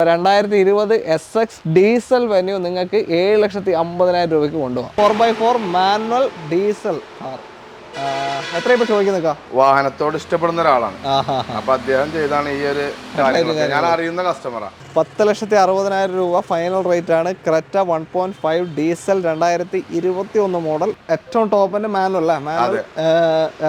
2020 SX diesel venue നിങ്ങൾക്ക് 7,50,000 രൂപയ്ക്ക് കൊണ്ടുപോകാം. 4x4 manual diesel car. എത്ര ഇപ്പൊ ചോദിക്കുന്നേക്കാ? വാഹനത്തോട് ഇഷ്ടപ്പെടുന്ന ഒരാളാണ്. അപ്പൊ അദ്ദേഹം ചെയ്താണ് ഈ ഒരു ഞാൻ അറിയുന്ന കസ്റ്റമറാണ്. 10,60,000 രൂപ ഫൈനൽ റേറ്റ് ആണ്. Creta 1.5 diesel 2021 model. ഏറ്റവും ടോപ്പിന്റെ മാനുവൽ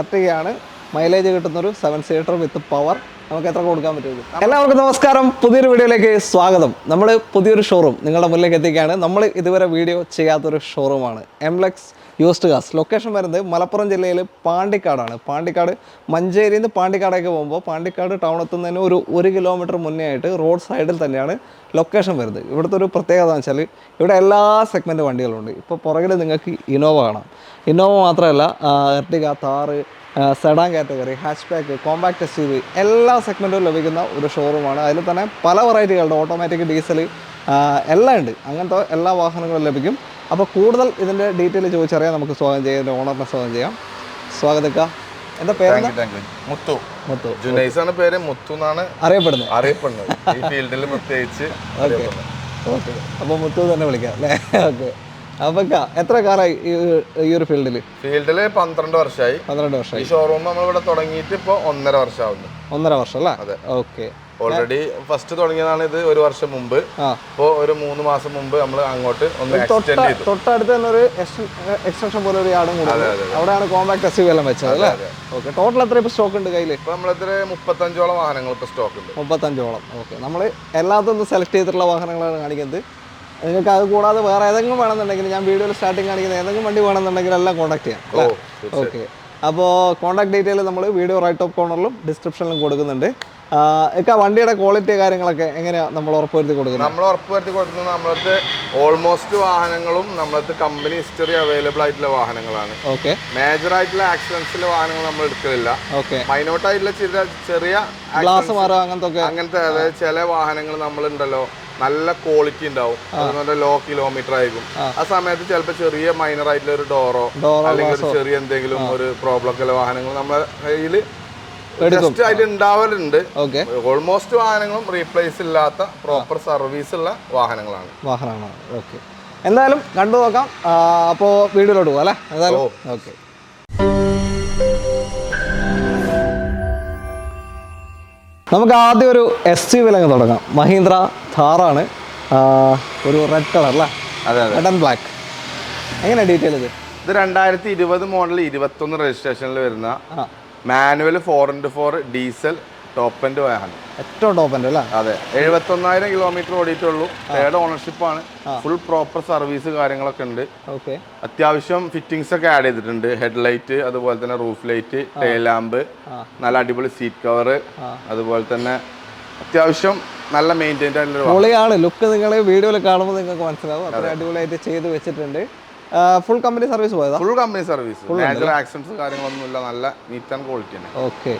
എർട്ടിഗയാണ്. മൈലേജ് കിട്ടുന്നൊരു 7 സീറ്റർ വിത്ത് പവർ. നമുക്ക് എത്ര കൊടുക്കാൻ പറ്റും? എല്ലാവർക്കും നമസ്കാരം, പുതിയൊരു വീഡിയോയിലേക്ക് സ്വാഗതം. നമ്മൾ പുതിയൊരു ഷോറൂം നിങ്ങളുടെ മുന്നിലേക്ക് എത്തിക്കുകയാണ്. നമ്മൾ ഇതുവരെ വീഡിയോ ചെയ്യാത്തൊരു ഷോറൂമാണ് എംലെക്സ് യൂസ്ഡ് കാർസ്. ലൊക്കേഷൻ വരുന്നത് മലപ്പുറം ജില്ലയിൽ പാണ്ടിക്കാടാണ്. പാണ്ടിക്കാട് മഞ്ചേരിയിൽ നിന്ന് പാണ്ടിക്കാടേക്ക് പോകുമ്പോൾ പാണ്ടിക്കാട് ടൗൺ എത്തുന്നതിന് ഒരു കിലോമീറ്റർ മുന്നേ ആയിട്ട് റോഡ് സൈഡിൽ തന്നെയാണ് ലൊക്കേഷൻ വരുന്നത്. ഇവിടുത്തെ ഒരു പ്രത്യേകത എന്ന് വെച്ചാൽ ഇവിടെ എല്ലാ സെഗ്മെൻറ്റ് വണ്ടികളുണ്ട്. ഇപ്പോൾ പുറകിൽ നിങ്ങൾക്ക് ഇന്നോവ കാണാം. ഇന്നോവ മാത്രമല്ല, Ertiga, Thar, sedan category, hatchback, compact SUV എല്ലാ സെഗ്മെൻറ്റും ലഭിക്കുന്ന ഒരു ഷോറൂമാണ്. അതിൽ തന്നെ പല വെറൈറ്റികളുടെ ഓട്ടോമാറ്റിക്, ഡീസൽ എല്ലാം ഉണ്ട്. അങ്ങനത്തെ എല്ലാ വാഹനങ്ങളും ലഭിക്കും. അപ്പോൾ കൂടുതൽ ഇതിൻ്റെ ഡീറ്റെയിൽ ചോദിച്ചറിയാൻ നമുക്ക് സ്വാഗതം ചെയ്യാം. ഓണറിനെ സ്വാഗതം ചെയ്യാം. സ്വാഗതം. എന്താ പേര്? മുത്തു. മുത്തു ജുനൈസാണ് പേര്. മുത്തു എന്നാണ് അറിയപ്പെടുന്നത് ഈ ഫീൽഡിൽ പ്രത്യേകിച്ച്. ഓക്കെ, അപ്പോൾ മുത്തു തന്നെ വിളിക്കാം അല്ലേ? ഓക്കെ. അപ്പൊ എത്ര കാലായി ഈ ഒരു ഫീൽഡില്? 12 വർഷമായി. 12 വർഷമായി. ഈ ഷോറൂം നമ്മളിവിടെ തുടങ്ങിയിട്ട് ഇപ്പോൾ 1.5 വർഷമാവുന്നു. 1.5 വർഷം അല്ലേ? അതെ. ഓക്കെ. ഓൾറെഡി ഫസ്റ്റ് തുടങ്ങിയതാണ് ഇത് 1 വർഷം മുമ്പ്. ഇപ്പോൾ ഒരു 3 മാസം മുമ്പ് നമ്മൾ അങ്ങോട്ട് ഒന്ന് എക്സ്റ്റെൻഡ് ചെയ്തു. തൊട്ടടുത്ത് തന്നെ ഒരു എക്സ്റ്റൻഷൻ പോലെ ഒരു യാർഡും കൂടെ. അവിടെയാണ് കോമ്പാക്ട് SUV എല്ലാം വെച്ചത് അല്ലേ? ഓക്കെ. ടോട്ടൽ എത്ര ഇപ്പോൾ സ്റ്റോക്ക് ഉണ്ട് കയ്യിൽ? ഇപ്പോൾ നമ്മളെത്ര 35ഓളം വാഹനങ്ങൾ ഇപ്പോൾ സ്റ്റോക്ക് ഉണ്ട്. 35ഓളം. ഓക്കെ. നമ്മൾ എല്ലാത്തും സെലക്ട് ചെയ്തിട്ടുള്ള വാഹനങ്ങളാണ് കാണിക്കുന്നത്. നിങ്ങൾക്ക് അത് കൂടാതെ വേറെ ഏതെങ്കിലും വേണമെന്നുണ്ടെങ്കിൽ ഞാൻ വീഡിയോയിൽ സ്റ്റാർട്ടിങ് കാണിക്കുന്ന ഏതെങ്കിലും വണ്ടി വേണമെന്നുണ്ടെങ്കിൽ എല്ലാം കോൺടാക്ട് ചെയ്യാം. ഓക്കെ. അപ്പോൾ കോൺടാക്ട് ഡീറ്റെയിൽ നമ്മൾ വീഡിയോ റൈറ്റ് ടോപ്പ് കോർണറിലും ഡിസ്ക്രിപ്ഷനിലും കൊടുക്കുന്നുണ്ട്. ഒക്കെ വണ്ടിയുടെ ക്വാളിറ്റി കാര്യങ്ങളൊക്കെ എങ്ങനെയാണ് നമ്മൾ ഉറപ്പുവരുത്തി കൊടുക്കുന്നത്? നമ്മൾ ഉറപ്പുവരുത്തി കൊടുക്കുന്നത് നമ്മളടുത്ത് ഓൾമോസ്റ്റ് വാഹനങ്ങളും നമ്മളടുത്ത് കമ്പനി ഹിസ്റ്ററി അവൈലബിൾ ആയിട്ടുള്ള വാഹനങ്ങളാണ്. ഓക്കെ. മേജർ ആയിട്ടുള്ള ആക്സിഡൻസിലെ വാഹനങ്ങൾ നമ്മൾ എടുക്കലില്ല. ഓക്കെ. മൈനോട്ട് ആയിട്ടുള്ള ചെറിയ ഗ്ലാസ് മാറുക അങ്ങനത്തെ അതായത് ചില വാഹനങ്ങൾ നമ്മളുണ്ടല്ലോ നല്ല ക്വാളിറ്റി ഉണ്ടാവും, അതുപോലെ ലോ കിലോമീറ്റർ ആയിരിക്കും. ആ സമയത്ത് ചിലപ്പോൾ ചെറിയ മൈനർ ആയിട്ടുള്ള ഒരു ഡോറോ അല്ലെങ്കിൽ ഒരു ചെറിയ എന്തെങ്കിലും ഒരു പ്രോബ്ലം ഒക്കെ വാഹനങ്ങൾ നമ്മളെ കയ്യിൽ ജസ്റ്റ് ആയിട്ട് ഉണ്ടാവലുണ്ട്. ഓൾമോസ്റ്റ് വാഹനങ്ങളും റീപ്ലേസ് ഇല്ലാത്ത പ്രോപ്പർ സർവീസ് ഉള്ള വാഹനങ്ങളാണ്. ഓക്കെ. എന്തായാലും കണ്ടു നോക്കാം. അപ്പോൾ വീഡിയോയിലോട്ട് പോകാം അല്ലേ? എന്തായാലും ഓക്കെ. നമുക്ക് ആദ്യം ഒരു SUV അങ്ങ് തുടങ്ങാം. മഹീന്ദ്ര ഥാറാണ്. ഒരു റെഡ് കളർ അല്ലേ? Red and black. എങ്ങനെയാണ് ഡീറ്റെയിൽ ഇത്? 2020 മോഡൽ 21 രജിസ്ട്രേഷനിൽ വരുന്ന manual 4x4 diesel top end വാഹനം. ഏറ്റവും ടോപ്പ് എൻഡ് അല്ലേ? അതെ. 71,000 കിലോമീറ്റർ ഓടിയിട്ടുള്ളൂ. 3rd ഓണർഷിപ്പാണ്. ഫുൾ പ്രോപ്പർ സർവീസ് കാര്യങ്ങളൊക്കെ ഉണ്ട്. ഓക്കെ. അത്യാവശ്യം ഫിറ്റിംഗ്സ് ഒക്കെ ആഡ് ചെയ്തിട്ടുണ്ട്. ഹെഡ് ലൈറ്റ്, അതുപോലെ തന്നെ റൂഫ് ലൈറ്റ്, ടെയിൽ ലാമ്പ്, നല്ല അടിപൊളി സീറ്റ് കവർ, അതുപോലെ തന്നെ അത്യാവശ്യം നല്ല മെയിൻറ്റൈൻഡ് ആയിട്ടുള്ള പൊളിയാണ്. ലുക്ക് നിങ്ങൾ വീഡിയോയിൽ കാണുമ്പോൾ നിങ്ങൾക്ക് മനസ്സിലാവും. അത്ര അടിപൊളിയായിട്ട് ചെയ്ത് വെച്ചിട്ടുണ്ട്. ഫുൾ കമ്പനി സർവീസ് പോയതാ? Full company service. Major accidents കാര്യങ്ങളൊന്നുമില്ല. നല്ല നീറ്റ് ആൻഡ് ക്വാളിറ്റി ആണ്. ഓക്കെ.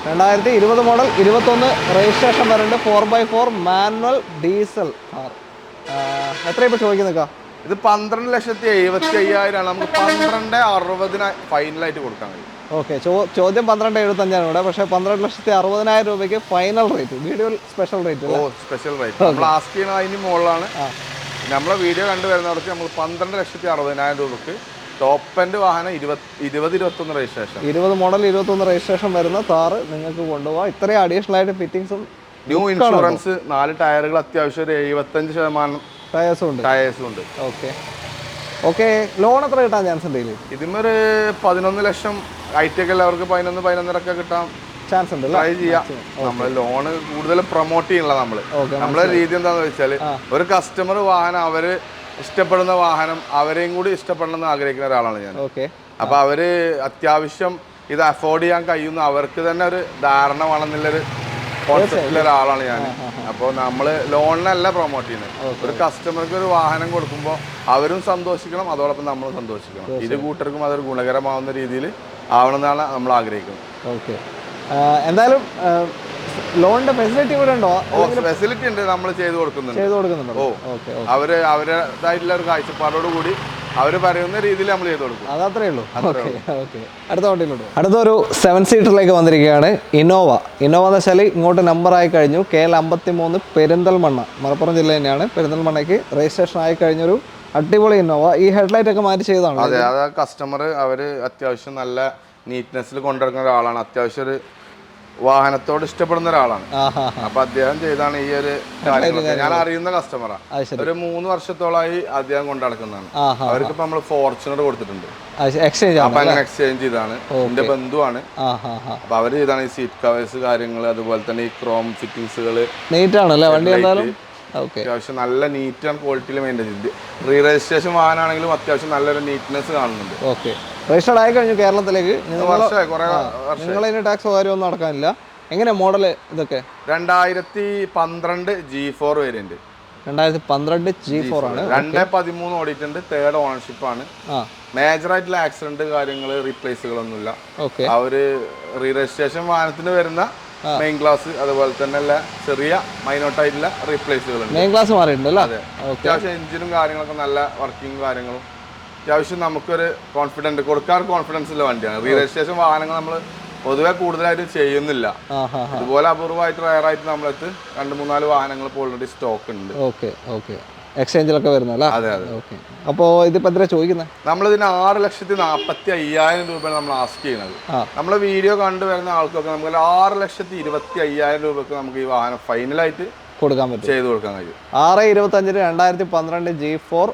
2020 മോഡൽ 21 രജിസ്ട്രേഷൻ വരുന്നുണ്ട്. 4x4 manual diesel car. എത്ര ഇപ്പോൾ ചോദിക്കുന്നേക്കാ? ഇത് 12,70,500 നമുക്ക് 12,60,000 ഫൈനലായിട്ട് കൊടുക്കാൻ കഴിയും. ഓക്കെ. ചോദ്യം 12,75 ഇവിടെ, പക്ഷേ 12,60,000 രൂപയ്ക്ക് final rate. Video special rate. Special rate നമ്മൾ ആസ്ക് ചെയ്യുന്നത് അതിന് മുകളിലാണ്. നമ്മളെ വീഡിയോ കണ്ടുവരുന്നവർക്ക് നമ്മൾ 12,60,000 രൂപയ്ക്ക് ടോപ്പ് എൻഡ് വാഹനം 2021 രജിസ്ട്രേഷൻ, 20 മോഡൽ 21 രജിസ്ട്രേഷൻ വരുന്ന കാറ് നിങ്ങൾക്ക് കൊണ്ടുപോകാം. ഇത്രയും അഡീഷണൽ ആയിട്ട് ഫിറ്റിംഗ്സും ന്യൂ ഇൻഷുറൻസ്, 4 ടയറുകൾ അത്യാവശ്യം ഒരു 75% ടയേഴ്സും ഉണ്ട്. ഓക്കെ. ഓക്കെ. ലോൺ എത്ര കിട്ടാൻ ചാൻസ് ഉണ്ട്? ഇതിമൊരു 11 ലക്ഷം ഐറ്റൊക്കെ എല്ലാവർക്കും 11-11.5 കിട്ടാൻ ചാൻസ് ഉണ്ട്. ട്രൈ ചെയ്യാം. നമ്മൾ ലോണ് കൂടുതൽ പ്രൊമോട്ട് ചെയ്യണില്ല. നമ്മളെ രീതി എന്താണെന്ന് വെച്ചാൽ ഒരു കസ്റ്റമർ വാഹനം അവര് ഇഷ്ടപ്പെടുന്ന വാഹനം അവരെയും കൂടി ഇഷ്ടപ്പെടണമെന്ന് ആഗ്രഹിക്കുന്ന ഒരാളാണ് ഞാൻ. അപ്പൊ അവര് അത്യാവശ്യം ഇത് അഫോർഡ് ചെയ്യാൻ കഴിയുന്ന അവർക്ക് തന്നെ ഒരു ധാരണ വേണമെന്നുള്ളൊരു കോൺസെപ്റ്റിലെ ഒരാളാണ് ഞാൻ. അപ്പോൾ നമ്മൾ ലോണിനല്ല പ്രൊമോട്ട് ചെയ്യുന്നത്. ഒരു കസ്റ്റമർക്ക് ഒരു വാഹനം കൊടുക്കുമ്പോൾ അവരും സന്തോഷിക്കണം, അതോടൊപ്പം നമ്മളും സന്തോഷിക്കണം. ഇരു കൂട്ടർക്കും അതൊരു ഗുണകരമാവുന്ന രീതിയിൽ ആവണമെന്നാണ് നമ്മൾ ആഗ്രഹിക്കുന്നത്. ഓക്കെ. എന്തായാലും ലോണിന്റെ ഫെസിലിറ്റി കൂടെ ഉണ്ടോ? ഫെസിലിറ്റി ഉണ്ട്, നമ്മൾ ചെയ്തു കൊടുക്കുന്നുണ്ട്. അവരുടേതായിട്ടുള്ള ഒരു കാഴ്ചപ്പാടോട് കൂടി അവർ പറയുന്ന രീതിയിൽ നമ്മൾ ചെയ്ത് കൊടുക്കും. അതത്രേ ഉള്ളൂ. ഓക്കെ, അടുത്ത വണ്ടിയിലോട്ട്. അടുത്തൊരു 7 സീറ്ററിലേക്ക് വന്നിരിക്കുകയാണ് ഇന്നോവ. ഇന്നോവ എന്ന് വെച്ചാൽ ഇങ്ങോട്ട് നമ്പർ ആയി കഴിഞ്ഞു. KL 53 പെരിന്തൽമണ്ണ, മലപ്പുറം ജില്ല തന്നെയാണ്. പെരിന്തൽമണ്ണയ്ക്ക് രജിസ്ട്രേഷൻ ആയി കഴിഞ്ഞൊരു അടിപൊളി ഇന്നോവ. ഈ ഹെഡ്ലൈറ്റ് ഒക്കെ മാറ്റി ചെയ്തതാണ്. അതെ, അത് കസ്റ്റമർ അവർ അത്യാവശ്യം നല്ല നീറ്റ്നെസ്സിൽ കൊണ്ടുനടക്കുന്ന ഒരാളാണ്. അത്യാവശ്യം ഒരു വാഹനത്തോട് ഇഷ്ടപ്പെടുന്ന ഒരാളാണ്. അപ്പൊ അദ്ദേഹം ചെയ്താണ് ഈ ഒരു കാര്യങ്ങളൊക്കെ. ഞാൻ അറിയുന്ന കസ്റ്റമറാണ്. ഒരു 3 വർഷത്തോളമായി അദ്ദേഹം കൊണ്ടു നടക്കുന്നതാണ്. അവർക്ക് ഇപ്പൊ നമ്മൾ ഫോർച്യൂണർ കൊടുത്തിട്ടുണ്ട്. അപ്പൊ അങ്ങനെ എക്സ്ചേഞ്ച് ചെയ്താണ്. എന്റെ ബന്ധുവാണ്. അപ്പൊ അവര് ചെയ്താണ് ഈ സീറ്റ് കവേഴ്സ് കാര്യങ്ങൾ, അതുപോലെ തന്നെ ഈ ക്രോം ഫിറ്റിംഗ്സുകള്. നീറ്റ് ആണല്ലേ വണ്ടി? അത്യാവശ്യം നല്ല നീറ്റ് ആൻഡ് ക്വാളിറ്റിയിൽ മെയിൻറ്റെയിൻ ചെയ്ത്. റീ രജിസ്ട്രേഷൻ വാഹനമാണെങ്കിലും അത്യാവശ്യം നല്ലൊരു നീറ്റ്നെസ് കാണുന്നുണ്ട്. രജിസ്റ്റർഡ് ആയി കഴിഞ്ഞു കേരളത്തിലേക്ക്. നിങ്ങളതിന് ടാക്സോ കാര്യമൊന്നും നടക്കാനില്ല. എങ്ങനെയാ മോഡൽ ഇതൊക്കെ? 2012 G4 വേരിയന്റ്. 2012 G4 ആണ്. 2013 ഓടിയിട്ടുണ്ട്. 3rd ഓണർഷിപ്പ് ആണ്. മേജർ ആയിട്ടുള്ള ആക്സിഡന്റ് കാര്യങ്ങള് റീപ്ലേസുകളൊന്നുമില്ല. അവര് റീ രജിസ്ട്രേഷൻ വാഹനത്തിന് വരുന്ന മെയിൻ ക്ലാസ്, അതുപോലെ തന്നെ ചെറിയ മൈനോട്ടായിട്ടുള്ള റീപ്ലേസുകളുണ്ട്. മെയിൻ ക്ലാസ് മാറിയിട്ടുണ്ട്. അതെ, അത്യാവശ്യം എഞ്ചിനും കാര്യങ്ങളൊക്കെ നല്ല വർക്കിംഗ് കാര്യങ്ങളും അത്യാവശ്യം നമുക്കൊരു കോൺഫിഡൻസ് ഉള്ള വണ്ടിയാണ്. റീ രജിസ്ട്രേഷൻ വാഹനങ്ങൾ നമ്മൾ പൊതുവെ കൂടുതലായിട്ട് ചെയ്യുന്നില്ല. ഇതുപോലെ അപൂർവമായിട്ട് റയറായിട്ട് നമ്മളടുത്ത് 2-3-4 വാഹനങ്ങൾ ഇപ്പോൾ ഓൾറെഡി സ്റ്റോക്ക് ഉണ്ട്. എക്സ്ചേഞ്ചിലൊക്കെ വരുന്നല്ലേ? അതെ അതെ. അപ്പോൾ ഇതിപ്പോൾ എത്ര ചോദിക്കുന്നത്? നമ്മളിതിന് 6,45,000 രൂപയാണ് നമ്മൾ ആസ്ക് ചെയ്യുന്നത്. നമ്മളെ വീഡിയോ കണ്ടുവരുന്ന ആൾക്കൊക്കെ നമുക്ക് 6,25,000 രൂപയ്ക്ക് നമുക്ക് ഈ വാഹനം ഫൈനലായിട്ട് കൊടുക്കാൻ പറ്റും, ചെയ്ത് കൊടുക്കാൻ കഴിയും. 6/25 2012 G4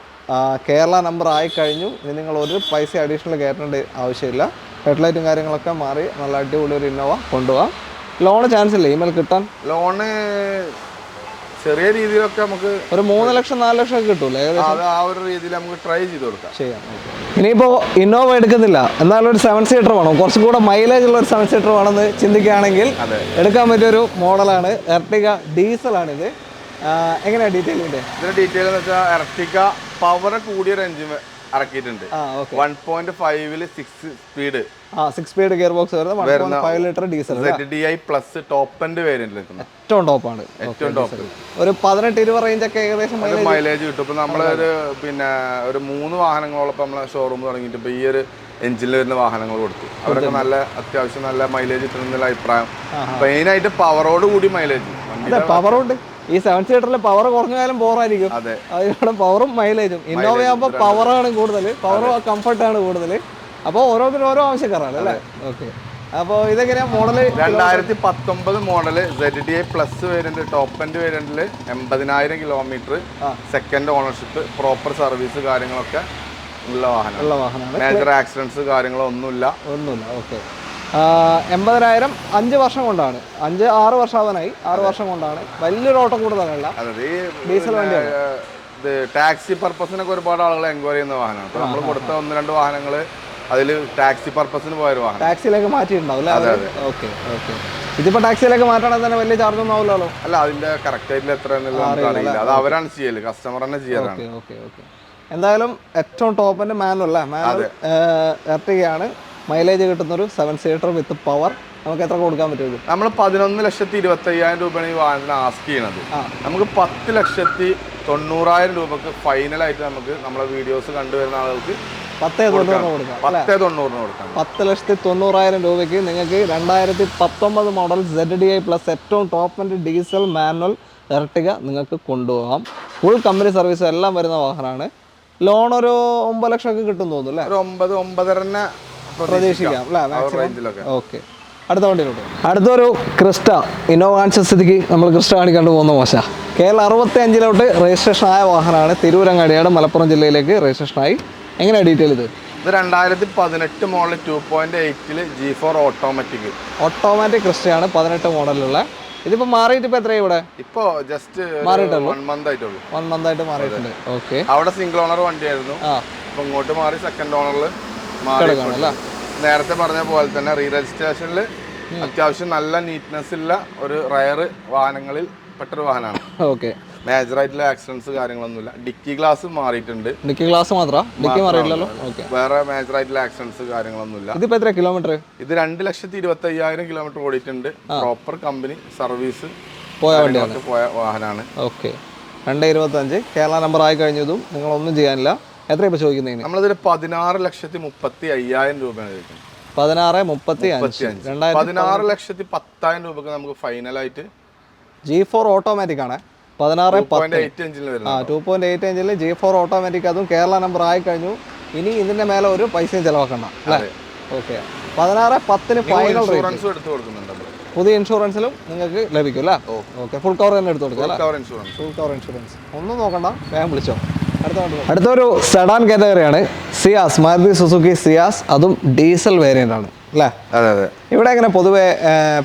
കേരള നമ്പർ ആയി കഴിഞ്ഞു. ഇനി നിങ്ങൾ ഒരു പൈസ അഡീഷണൽ കയറ്റേണ്ട ആവശ്യമില്ല. ഹെഡ്ലൈറ്റും കാര്യങ്ങളൊക്കെ മാറി നല്ല അടിപൊളി ഒരു ഇന്നോവ കൊണ്ടുപോകാം. ലോണ് ചാൻസ് ഇല്ല ഇമെയിൽ കിട്ടാൻ? ലോണ് ചെറിയ രീതിയിലൊക്കെ നമുക്ക് ഒരു 3 ലക്ഷം 4 ലക്ഷം ഒക്കെ കിട്ടൂല്ലേ ഏകദേശം? ആ ഒരു രീതിയിൽ നമുക്ക് ട്രൈ ചെയ്ത് കൊടുക്കാം, ചെയ്യാം. ഇനിയിപ്പോൾ ഇന്നോവ എടുക്കുന്നില്ല, എന്നാലും ഒരു 7 സീറ്റർ വേണം, കുറച്ചും കൂടെ മൈലേജ് ഉള്ള ഒരു 7 സീറ്റർ വേണമെന്ന് ചിന്തിക്കുകയാണെങ്കിൽ എടുക്കാൻ പറ്റിയൊരു മോഡലാണ് എർട്ടിഗ. ഡീസലാണിത്. എങ്ങനെയാണ് ഡീറ്റെയിൽ? ഇതിന്റെ ഡീറ്റെയിൽ എന്ന് വെച്ചാൽ എർട്ടിഗ പവർ കൂടിയൊരു എഞ്ചിൻ ഇറക്കിയിട്ടുണ്ട്. 1.5 6 സ്പീഡ് ഗിയർ ബോക്സ് വരുന്ന 1.5 litre diesel ZDI plus top end വേരിയന്റിൽ ഏറ്റവും ടോപ്പാണ്. ഏറ്റവും ടോപ്പ് ഒരു 18-20 റേഞ്ച് ഒക്കെ ഏകദേശം മൈലേജ് കിട്ടും. ഇപ്പൊ നമ്മളൊരു ഒരു 3 വാഹനങ്ങളോളം നമ്മളെ ഷോറൂം തുടങ്ങിയിട്ട് ഇപ്പൊ ഈ ഒരു എഞ്ചിനിൽ വരുന്ന വാഹനങ്ങൾ കൊടുത്തു. അവരൊക്കെ നല്ല അത്യാവശ്യം നല്ല മൈലേജ് കിട്ടുന്ന അഭിപ്രായം. മെയിനായിട്ട് പവറോട് കൂടി മൈലേജ്. പവറുണ്ട്. ഈ 7 സീറ്ററിൽ പവർ കുറഞ്ഞാലും ബോറായിരിക്കും. അതിനോട് പവറും മൈലേജും. ഇന്നോവ ആകുമ്പോൾ പവറാണ് കൂടുതൽ, പവറും കംഫർട്ടാണ് കൂടുതൽ. അപ്പോൾ ഓരോരുത്തരും ഓരോ ആവശ്യക്കാരാണ് അല്ലേ? ഓക്കെ. അപ്പോൾ ഇതെങ്ങനെയാ model? 2019 model ZDI plus variant top end വേരിയന്റിൽ 80,000 kilometre, second ownership, proper service കാര്യങ്ങളൊക്കെ ഉള്ള വാഹനമാണ്. മേജർ ആക്സിഡൻസ് കാര്യങ്ങളൊന്നുമില്ല. ഓക്കെ. 80,000 5 വർഷം കൊണ്ടാണ്. 5-6 വർഷം ആവാനായി. 6 വർഷം കൊണ്ടാണ്. വലിയൊരു ഓട്ടം കൂടുതലല്ല, ഡീസൽ വണ്ടിയാണ്. ഇത് ടാക്സി പർപ്പസിനൊക്കെ ഒരുപാട് ആളുകൾ എൻക്വയറി ചെയ്യുന്ന വാഹനമാണ്. അപ്പോൾ നമ്മൾ കൊടുത്ത 1-2 വാഹനങ്ങൾ അതിൽ ടാക്സി പർപ്പസിന് പോയൊരു വാഹനം ടാക്സിയിലേക്ക് മാറ്റിയിട്ടുണ്ടാവും അല്ലേ? ഓക്കെ. ഇതിപ്പോൾ ടാക്സിയിലേക്ക് മാറ്റണമെങ്കിൽ തന്നെ വലിയ ചാർജ് ഒന്നും ആവില്ലല്ലോ? അല്ല, അതിന്റെ കറക്റ്റ് ആയിട്ട് എത്ര അറിയില്ല. അത് അവരാണ് ചെയ്യല്, കസ്റ്റമർ തന്നെ ചെയ്യാറാണ്. എന്തായാലും ഏറ്റവും ടോപ്പിന്റെ മാനുവൽ എർട്ടിഗയാണ്. മൈലേജ് കിട്ടുന്നൊരു 7 സീറ്റർ വിത്ത് പവർ. നമുക്ക് എത്ര കൊടുക്കാൻ പറ്റും? നമ്മൾ 11,25,000 രൂപയാണ് ഈ വാഹനത്തിന് ആസ്ക് ചെയ്യുന്നത്. നമുക്ക് 10,90,000 രൂപക്ക് ഫൈനലായിട്ട് നമുക്ക് നമ്മളെ വീഡിയോസ് കണ്ടുവരുന്ന ആളുകൾക്ക് 10,90,000 കൊടുക്കാം. 10,90,000 രൂപയ്ക്ക് നിങ്ങൾക്ക് 2019 മോഡൽ ZDI പ്ലസ് ഏറ്റവും top and diesel manual Ertiga നിങ്ങൾക്ക് കൊണ്ടുപോകാം. ഫുൾ കമ്പനി സർവീസ് എല്ലാം വരുന്ന വാഹനമാണ്. ലോൺ ഒരു 9 ലക്ഷം ഒക്കെ കിട്ടും തോന്നുന്നു അല്ലേ? 9-9.5 പ്രതീക്ഷിക്കാം അല്ലേ മാക്സിമം? ഓക്കെ. അടുത്ത വണ്ടിയിലോട്ട്. അടുത്തൊരു ക്രിസ്റ്റ. ഇന്നോവ കാണിച്ച സ്ഥിതിക്ക് നമ്മൾ ക്രിസ്റ്റ കാണിക്കാണ്ട് പോകുന്ന മോശം. KL 65 രജിസ്ട്രേഷൻ ആയ വാഹനമാണ്. തിരൂരങ്ങാടിയാണ്, മലപ്പുറം ജില്ലയിലേക്ക് രജിസ്ട്രേഷനായി. എങ്ങനെയാണ് ഡീറ്റെയിൽ? ഇത് 2018 മോഡൽ 2.8 G4 ഓട്ടോമാറ്റിക് ക്രിസ്റ്റയാണ്. 18 മോഡലുള്ള. ഇതിപ്പോ മാറിയിട്ട് ഇപ്പൊ എത്രയായി ഇവിടെ? ഇപ്പൊ ജസ്റ്റ് 1 മന്ത് ആയിട്ടുള്ളൂ. 1 മന്ത് ആയിട്ട് മാറിയിട്ടുണ്ട്. ഓക്കെ. അവിടെ സിംഗിൾ ഓണർ വണ്ടിയായിരുന്നു. അപ്പൊ ഇങ്ങോട്ട് മാറി സെക്കൻഡ് ഓണറിൽ മാറി. നേരത്തെ പറഞ്ഞ പോലെ തന്നെ റീ രജിസ്ട്രേഷനിൽ അത്യാവശ്യം നല്ല നീറ്റ്നെസ് ഉള്ള ഒരു റയർ വാഹനങ്ങളിൽ പെട്ടൊരു വാഹനമാണ്. ഓക്കെ. മേജർ ആയിട്ടുള്ള ആക്സിഡൻസ് കാര്യങ്ങളൊന്നുമില്ല. ഡിക്കി ഗ്ലാസ് മാറിയിട്ടുണ്ട്. ഡിക്കി ഗ്ലാസ് മാത്രം, ഡിക്കി മാറിയില്ലല്ലോ. ഓക്കെ. വേറെ മേജർ ആയിട്ടുള്ള ആക്സിഡൻസ് കാര്യങ്ങളൊന്നുമില്ല. ഇതിപ്പോ എത്ര കിലോമീറ്റർ? ഇത് 2,25,000 കിലോമീറ്റർ ഓടിയിട്ടുണ്ട്. പ്രോപ്പർ കമ്പനി സർവീസ് പോയ വാഹനമാണ്. ഓക്കെ. 225 കേരള നമ്പർ ആയി കഴിഞ്ഞതും നിങ്ങളൊന്നും ചെയ്യാനില്ല. എത്ര ഇപ്പോൾ ചോദിക്കുന്നതിന്? നമ്മളിതൊരു 16,35,000 രൂപയാണ് ചോദിക്കുന്നത്. 16,35,000. 16,10,000 രൂപക്ക് നമുക്ക് ഫൈനലായിട്ട് G4 ഓട്ടോമാറ്റിക് ആണ്. 16.8 എഞ്ചിനിൽ വരുന്നത്. 2.8 എഞ്ചിൽ G4 ഓട്ടോമാറ്റിക്, അതും കേരള നമ്പർ ആയി കഴിഞ്ഞു. ഇനി ഇതിന്റെ മേലെ ഒരു പൈസയും ചെലവാക്കണ്ട അല്ലേ? ഓക്കെ. 16.10 ഫൈനൽ ഇൻഷുറൻസ് എടുത്ത് കൊടുക്കുന്നുണ്ട്. പുതിയ ഇൻഷുറൻസിലും നിങ്ങൾക്ക് ലഭിക്കും അല്ലേ? ഓക്കെ. ഫുൾ കവർ തന്നെ എടുത്ത് കൊടുക്കുക. ഫുൾ കവർ ഇൻഷുറൻസ് ഒന്നും നോക്കണ്ട, വേഗം വിളിച്ചോ. അടുത്തൊരു സെഡാൻ കാറ്റഗറിയാണ് സിയാസ്, മാരുതി സുസുക്കി സിയാസ്, അതും ഡീസൽ വേരിയന്റ് ആണ് അല്ലേ? അതെ അതെ. ഇവിടെ എങ്ങനെ പൊതുവെ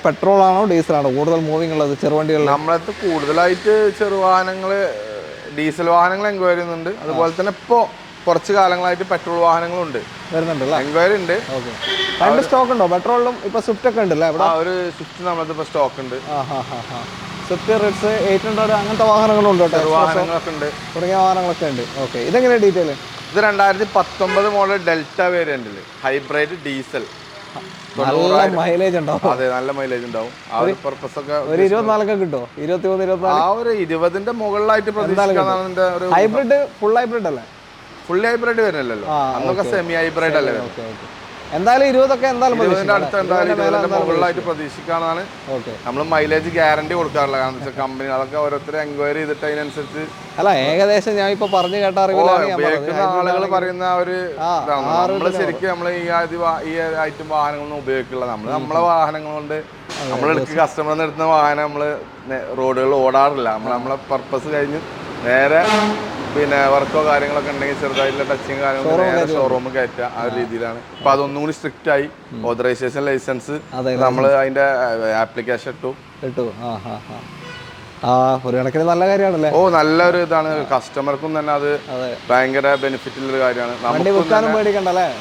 പെട്രോൾ ആണോ ഡീസലാണോ കൂടുതൽ മൂവിംഗ് ഉള്ളത് ചെറുവണ്ടികൾ? നമ്മളത് കൂടുതലായിട്ട് ചെറുവാഹനങ്ങള്, ഡീസൽ വാഹനങ്ങൾ എൻക്വയറി ചെയ്യുന്നുണ്ട്. അതുപോലെ തന്നെ ഇപ്പോൾ കുറച്ച് കാലങ്ങളായിട്ട് പെട്രോൾ വാഹനങ്ങളുണ്ട്, വരുന്നുണ്ടല്ലോ, എൻക്വയറി ഉണ്ട്. രണ്ട് സ്റ്റോക്ക് ഉണ്ടോ? പെട്രോളിലും ഇപ്പൊ സ്വിഫ്റ്റ് ഒക്കെ ഉണ്ടല്ലേ ഇവിടെ? ഒരു സ്വിഫ്റ്റ് നമ്മളിപ്പോ സ്റ്റോക്ക് ഉണ്ട്. സ്വിഫ്റ്റ്, റിറ്റ്സ്, 800 അങ്ങനത്തെ വാഹനങ്ങളുണ്ട് കേട്ടോ, വാഹനങ്ങളൊക്കെ ഉണ്ട്, തുടങ്ങിയ വാഹനങ്ങളൊക്കെ ഉണ്ട്. ഓക്കെ. ഇതെങ്ങനെ ഡീറ്റെയിൽ? ഇത് 2019 മോഡൽ ഡെൽറ്റ വേരിയന്റിൽ ഹൈബ്രിഡ് ഡീസൽ. നല്ല മൈലേജ് ഉണ്ടാവും. അതെ, നല്ല മൈലേജ് ഉണ്ടാവും. ആ ഒരു പർപ്പസ് ഒക്കെ ഒരു 24 കിട്ടോ? 23, 24? ആ ഒരു 20ന്റെ മുകളിലായിട്ട് പ്രതീക്ഷിക്കാനാണ്. ഹൈബ്രിഡ് ഫുൾ ഹൈബ്രിഡ് അല്ലേ? ഫുള്ളി ഹൈബ്രിഡ് വരുന്നില്ലല്ലോ, അന്നൊക്കെ സെമി ഹൈബ്രിഡ് അല്ലേ? എന്തായാലും 20 എന്തായാലും അടുത്ത് എന്തായാലും മുകളിലായിട്ട് പ്രതീക്ഷിക്കാനാണ് നമ്മൾ മൈലേജ് ഗ്യാരണ്ടി കൊടുക്കാറില്ല. കാരണം വെച്ചാൽ കമ്പനി അതൊക്കെ ഓരോരുത്തർ എൻക്വയറി ചെയ്തിട്ട് അതിനനുസരിച്ച്. അല്ല, ഏകദേശം ഞാൻ ഇപ്പൊ പറഞ്ഞു കേട്ട ഉപയോഗിക്കുന്ന ആളുകൾ പറയുന്ന ഒരു ഇതാണ്. നമ്മള് ശരിക്കും നമ്മൾ ഈ ഐറ്റം വാഹനങ്ങളൊന്നും ഉപയോഗിക്കില്ല. നമ്മളെ വാഹനങ്ങൾ കൊണ്ട് നമ്മളെടുത്ത് കസ്റ്റമറിൽ നിന്ന് എടുക്കുന്ന വാഹനം നമ്മള് റോഡുകളിൽ ഓടാറില്ല. നമ്മളെ പർപ്പസ് കഴിഞ്ഞ് നേരെ പിന്നെ വർക്കോ കാര്യങ്ങളൊക്കെ ഉണ്ടെങ്കിൽ ചെറുതായിട്ടുള്ള ടച്ചിങ് കാര്യങ്ങൾ ഷോറൂം കയറ്റുക, ആ ഒരു രീതിയിലാണ്. അപ്പൊ അതൊന്നും കൂടി സ്ട്രിക്റ്റ് ആയി. ഓതറൈസേഷൻ ലൈസൻസ് നമ്മൾ അതിന്റെ ആപ്ലിക്കേഷൻ ഇട്ടു. ഒരു കണക്കിന് നല്ല കാര്യമാണല്ലേ? ഓ, നല്ലൊരു ഇതാണ്. കസ്റ്റമർക്കും തന്നെ അത് ഭയങ്കര ബെനിഫിറ്റ് ഉള്ള കാര്യമാണ്.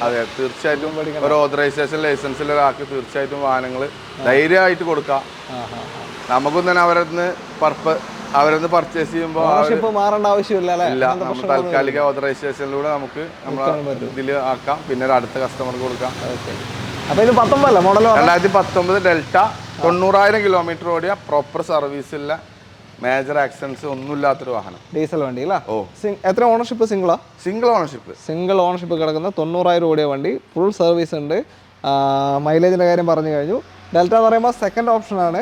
അതെ, തീർച്ചയായിട്ടും ഒരു ഓതറൈസേഷൻ ലൈസൻസിൽ ഒരാൾക്ക് തീർച്ചയായിട്ടും വാഹനങ്ങൾ ധൈര്യമായിട്ട് കൊടുക്കാം. നമുക്കും തന്നെ അവരൊന്ന് പർച്ചേസ് ചെയ്യുമ്പോൾ മാറേണ്ട ആവശ്യമില്ല. നമ്മൾ താൽക്കാലിക ഓതറൈസേഷനിലൂടെ നമുക്ക് ഇതിൽ ആക്കാം, പിന്നെ അടുത്ത കസ്റ്റമർക്ക് കൊടുക്കാം. അപ്പൊ ഇത് 19 മോഡൽ 2019 ഡെൽറ്റ 90,000 കിലോമീറ്റർ ഓടിയ പ്രോപ്പർ സർവീസുള്ള മേജർ ആക്സിഡൻസ് ഒന്നുമില്ലാത്തൊരു വാഹനം, ഡീസൽ വണ്ടി അല്ലേ? എത്ര ഓണർഷിപ്പ്? സിംഗിൾ ഓണർഷിപ്പ് കിടക്കുന്ന 90,000 ഓടിയ വണ്ടി, ഫുൾ സർവീസ് ഉണ്ട്. മൈലേജിന്റെ കാര്യം പറഞ്ഞു കഴിഞ്ഞു. ഡെൽറ്റ എന്ന് പറയുമ്പോൾ സെക്കൻഡ് ഓപ്ഷൻ ആണ്.